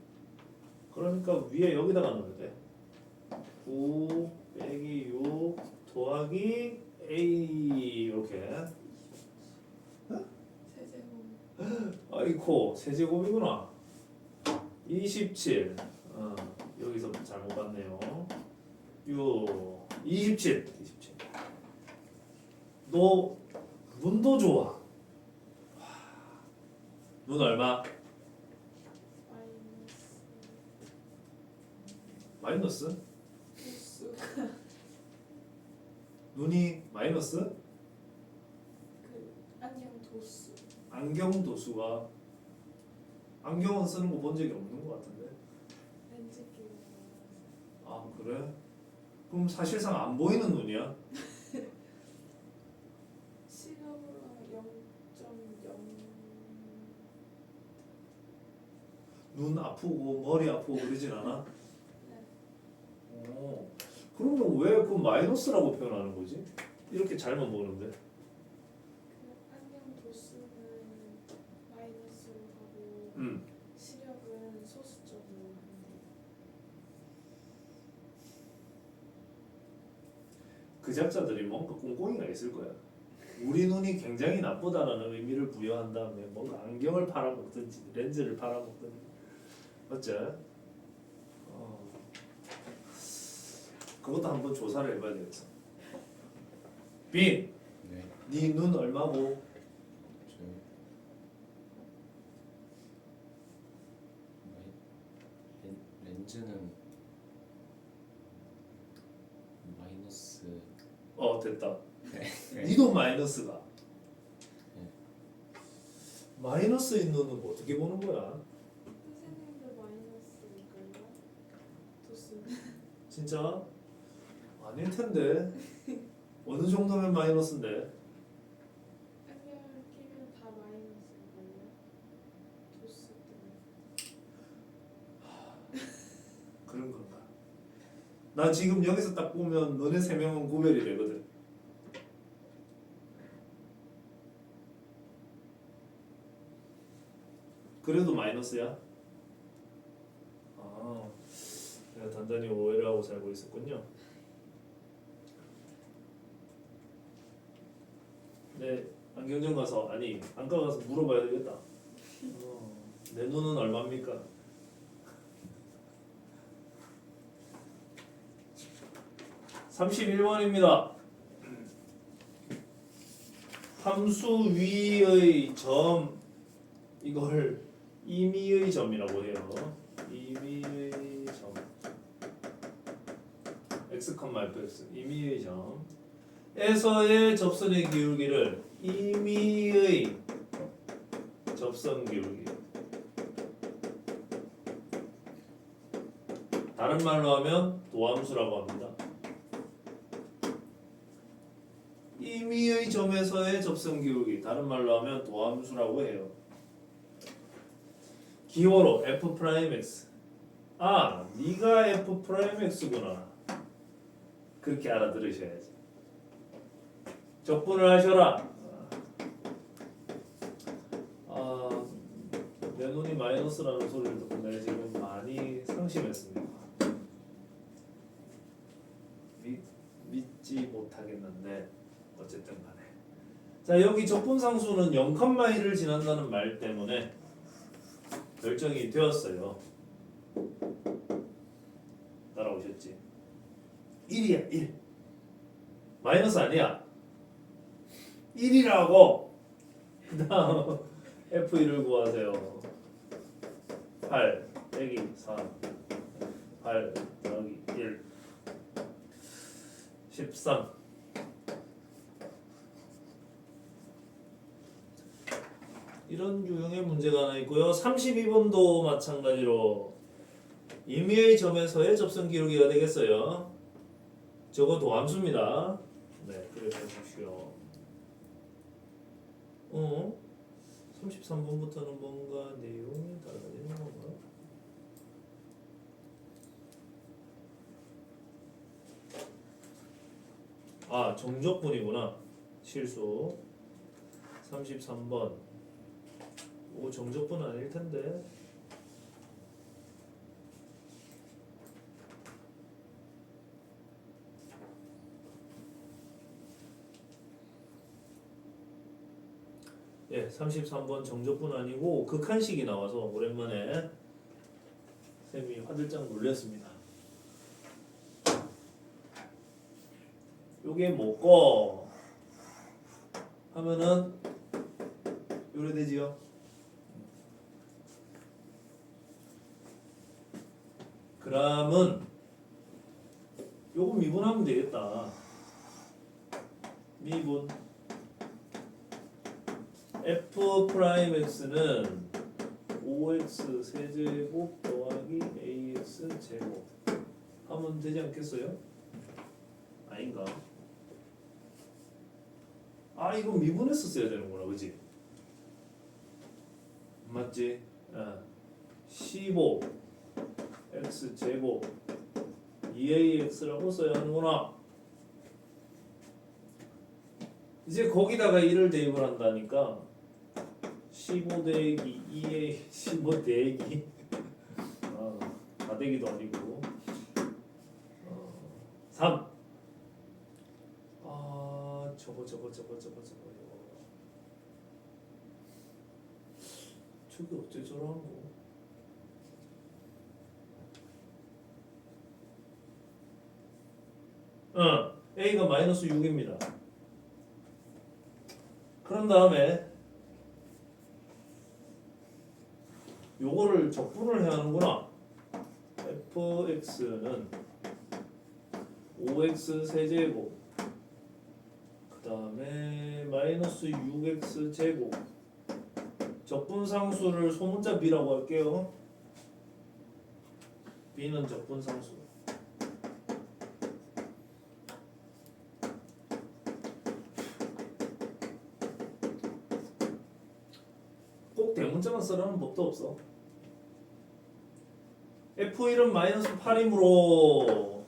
그러니까 위에 여기다가 넣어야 돼. 9 빼기 6 더하기 A 이렇게. 아이코 세제곱이구나. 27. 여기서 잘못 봤네요. 27. 너 눈도 좋아. 눈 얼마? 마이너스? 눈이 마이너스? 그 안경 도수. 안경 도수가 안경은 쓰는 거 본 적이 없는 것 같은데. 렌즈 끼고. 아 그래? 그럼 사실상 안 보이는 눈이야? 시력으로 0.0. 눈 아프고 머리 아프고 그러진 않아? 네. 오, 그러면 왜 그 마이너스라고 표현하는 거지? 이렇게 잘못 보는데. 그 안경 도수는 마이너스로 하고 음. 시력은 소수적으로 한대. 그 작자들이 뭔가 꿍꿍이가 있을 거야. 우리 눈이 굉장히 나쁘다라는 의미를 부여한 다음에 뭔가 안경을 팔아먹든지 렌즈를 팔아먹든지 맞죠? 그것도 한번 조사를 해봐야 되겠어. 빈 네. 네 눈 얼마고? 저 렌즈는 마이너스. 됐다. 네. 니도 마이너스가. 네. 마이너스인 눈은 뭐 어떻게 보는 거야? 선생님도 마이너스일걸요? 도수. 진짜? 아닐 텐데. 어느 정도면 마이너스인데? 안경을 끼면 다 마이너스일걸요? 도수 때문에. 그런 건가? 나 지금 여기서 딱 보면 너네 세 명은 구별이 되거든. 그래도 마이너스야? 아, 내가 단단히 오해를 하고 살고 있었군요. 네, 안경점 가서 아니 안과 가서 물어봐야 되겠다. 내 눈은 얼마입니까? (31번입니다) 함수 위의 점 이걸 임의의 점이라고 해요. 임의의 점 x, fx 임의의 점에서의 접선의 기울기를 임의의 접선 기울기, 다른 말로 하면 도함수라고 합니다. 임의의 점에서의 접선 기울기, 다른 말로 하면 도함수라고 해요. 기호로 f'(x). 아, 네가 f'(x구나). 그렇게 알아들으셔야지. 적분을 하셔라. 내 눈이 마이너스라는 소리를 듣고 내가 지금 많이 상심했습니다. 믿지 못하겠는데 어쨌든 간에. 자, 여기 적분상수는 0,1을 지난다는 말 때문에 결정이 되었어요. 따라오셨지? 1이야 1. 마이너스 아니야. 1이라고. 그 다음 F1을 구하세요. 8 빼기 4 8 더하기 1 13. 이런 유형의 문제가 하나 있고요. 32번도 마찬가지로 임의의 점에서의 접선 기울기가 되겠어요. 저거 도함수입니다. 네, 그래서 보십시오. 33번부터는 뭔가 내용이 달라지는 건가? 아, 정적분이구나. 실수. 33번. 오, 정적분 아닐 텐데. 예, 33번 정적분 아니고 극한식이 나와서 오랜만에 쌤이 화들짝 놀랐습니다. 요게 뭐고 하면은 요래 되지요. 그람은 요거 미분하면 되겠다. 미분 f'x는 5x 세제곱 더하기 ax 제곱 하면 되지 않겠어요? 아닌가? 아, 이거 미분했었어야 되는구나, 그지? 맞지? 15 x 제곱 2ax라고 써야 하는구나. 이제 거기다가 1을 대입을 한다니까 15 대기 2a 15 대기 다대기도 아니고 3. 저거 저게 어째 저러한 거? A가 마이너스 6입니다. 그런 다음에 요거를 적분을 해야 하는구나. fx는 5x 세제곱 그 다음에 마이너스 6x 제곱 적분상수를 소문자 b라고 할게요. b는 적분상수. 꼭 대문자만 쓰라는 법도 없어. F1은 마이너스 8이므로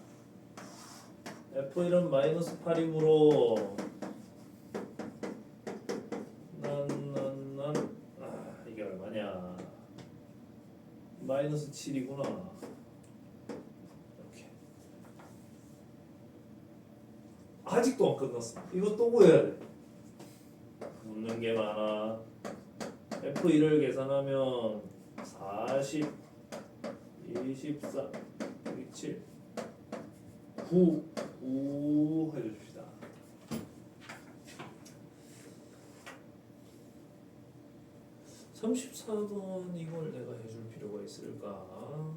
F1은 마이너스 8이므로 이게 얼마냐 마이너스 7이구나. 이렇게 아직도 안 끝났어. 이거 또 구해야 돼. 묻는 게 많아. F1을 계산하면 40 24 7 9 해줍시다. (34번) 이걸 내가 해줄 필요가 있을까?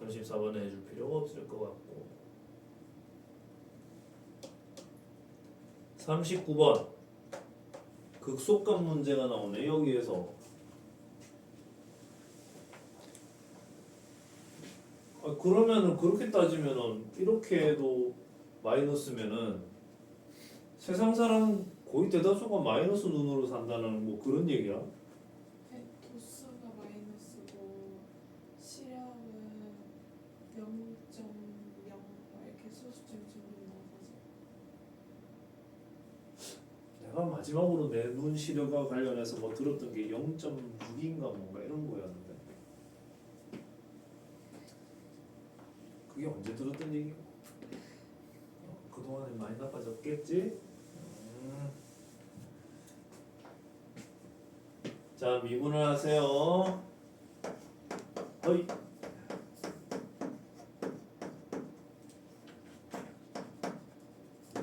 (34번에) 해줄 필요가 없을 것 같고 39번 극속감 문제가 나오네. 여기에서 그러면은 그렇게 따지면은 이렇게 해도 마이너스면은 세상 사람 거의 대다수가 마이너스 눈으로 산다는 뭐 그런 얘기야? 도수가 마이너스고 시력은 0.0 이렇게 소수점 정도 나가서 내가 마지막으로 내 눈 시력과 관련해서 뭐 들었던 게 0.6인가 뭔가 이런 거였는데 그게 언제 들었던 얘기야? 그동안에 많이 나빠졌겠지? 자, 미분을 하세요. 어이.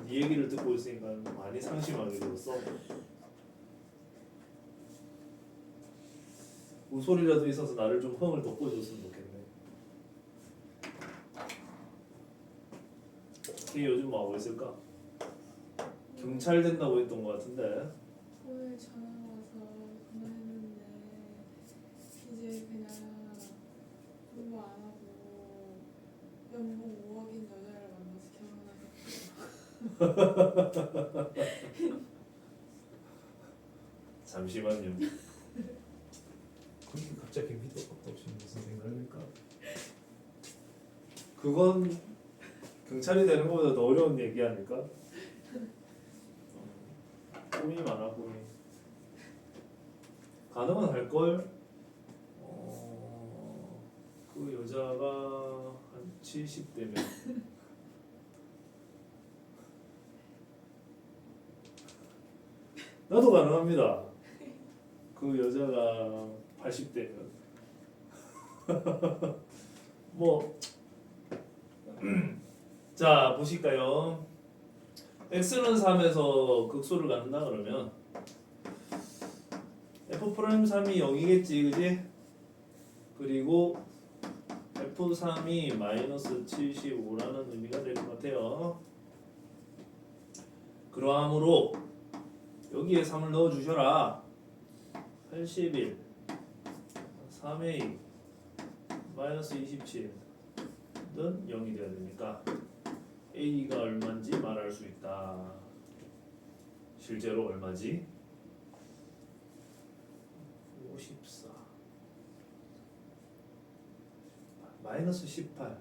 네 얘기를 듣고 있으니까 많이 상심하게 되었어. 웃소리라도 있어서 나를 좀 흥을 돋궈줬으면 좋겠네. 걔 요즘 뭐 하고 있을까? 경찰 된다고 했던 것 같은데. 오늘 전화 와서 전화했는데 이제 그냥 공부 안 하고 연봉 5억인 여자를 만나서 결혼하겠다. 잠시만요. 그렇게 갑자기 밑도 끝도 없이 무슨 생각일까? 그건 경찰이 되는 것보다 더 어려운 얘기 아닐까? 꿈이 많아 꿈이. 가능은 할걸? 그 여자가 한 70대면 나도 가능합니다. 그 여자가 80대면 뭐 자 보실까요? x는 3에서 극소를 갖는다 그러면 f'3이 0이겠지 그지? 그리고 f3이 마이너스 75라는 의미가 될 것 같아요. 그러하므로 여기에 3을 넣어 주셔라. 81 3a 마이너스 27은 0이 되어야 되니까 a가 얼마인지 말할 수 있다. 실제로 얼마지? 54 마이너스 18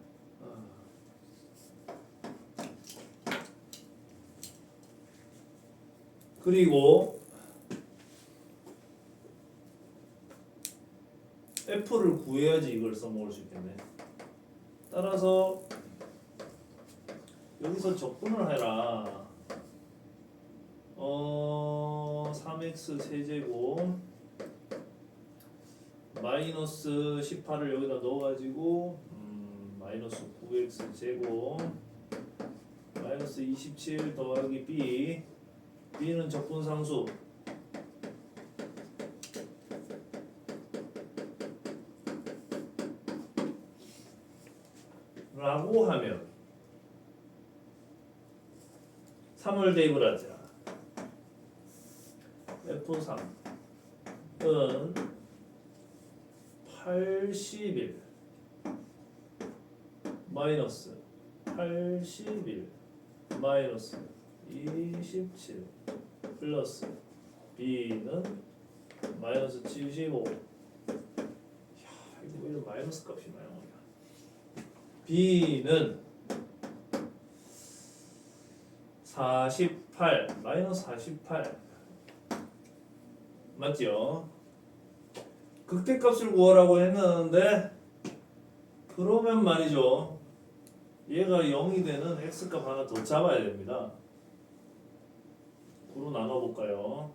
그리고 f를 구해야지 이걸 써먹을 수 있겠네. 따라서 여기서 적분을 해라. 3x 세제곱 마이너스 18을 여기다 넣어가지고 마이너스 9x 제곱 마이너스 27 더하기 b b는 적분상수 라고 하면 3을 대입을 하자. F3은 81 마이너스 81 마이너스 27 플러스 B는 마이너스 75. 이야, 이거 왜 이런 마이너스 값이 많이 나오냐. B는 48 마이너스 48 맞죠? 극대값을 구하라고 했는데 그러면 말이죠. 얘가 0이 되는 x값 하나 더 잡아야 됩니다. 9로 나눠볼까요?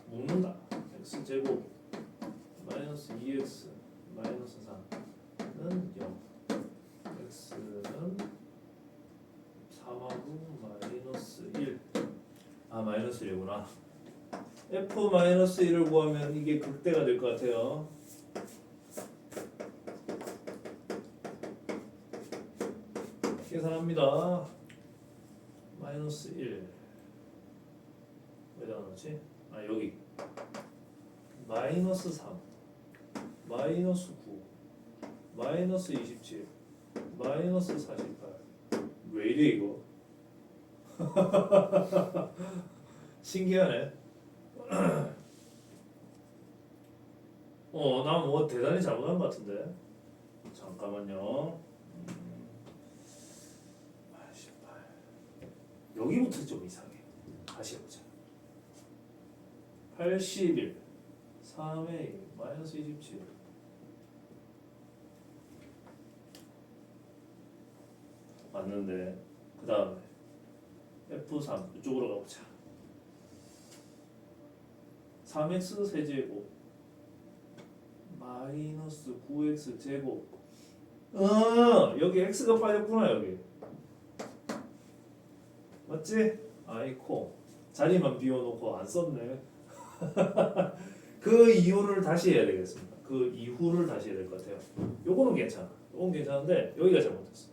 묶는다. x제곱 마이너스 2x 마이너스 4는 0 x는 3하고 마이너스 1 마이너스 1이구나. f 마이너스 1을 구하면 이게 극대가 될 것 같아요. 계산합니다. 마이너스 1 왜다 넣지? 여기 마이너스 3 마이너스 9 마이너스 27 마이너스 48 왜 이래 이거? 신기하네. 나 뭐 대단히 잘못한 것 같은데. 잠깐만요. 88 여기부터 좀 이상해. 다시 해보자. 81 3의 마이너스 27 맞는데 그 다음에 F3 이쪽으로 가보자. 3x 세제곱 마이너스 9x 제곱 여기 x가 빠졌구나 여기 맞지? 아이코 자리만 비워놓고 안 썼네. 그 이유를 다시 해야 되겠습니다. 그 이후를 다시 해야 될 것 같아요. 요거는 괜찮아. 요건 괜찮은데 여기가 잘못했어.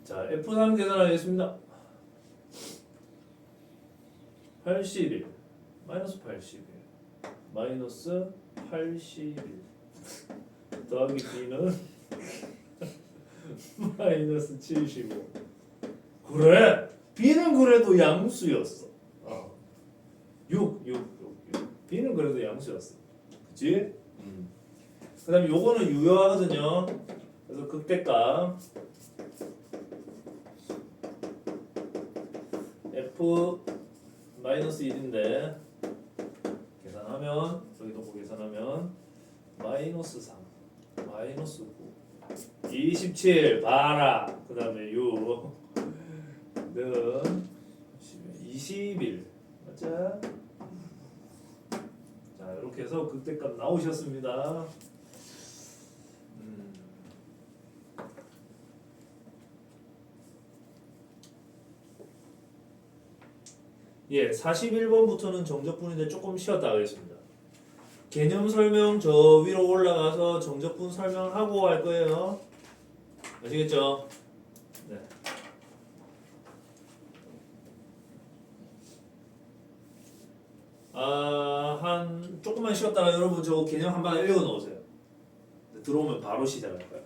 자, F3 계산하겠습니다. 81 마이너스 81 마이너스 81 더하기 B는 마이너스 75 그래! B는 그래도 양수였어. 6 B는 그래도 양수였어. 그치? 그 다음에 요거는 유효하거든요. 그래서 극대값 F 마이너스 1인데 계산하면 여기 놓고 계산하면 마이너스 3 마이너스 9 27 봐라. 그 다음에 6는 21 맞자? 자 이렇게 해서 극대값 나오셨습니다. 예, 41번부터는 정적분인데 조금 쉬었다 하겠습니다. 개념 설명 저 위로 올라가서 정적분 설명하고 할 거예요. 아시겠죠? 네. 한 조금만 쉬었다가 여러분 저 개념 한번 읽어 놓으세요. 들어오면 바로 시작할 거예요.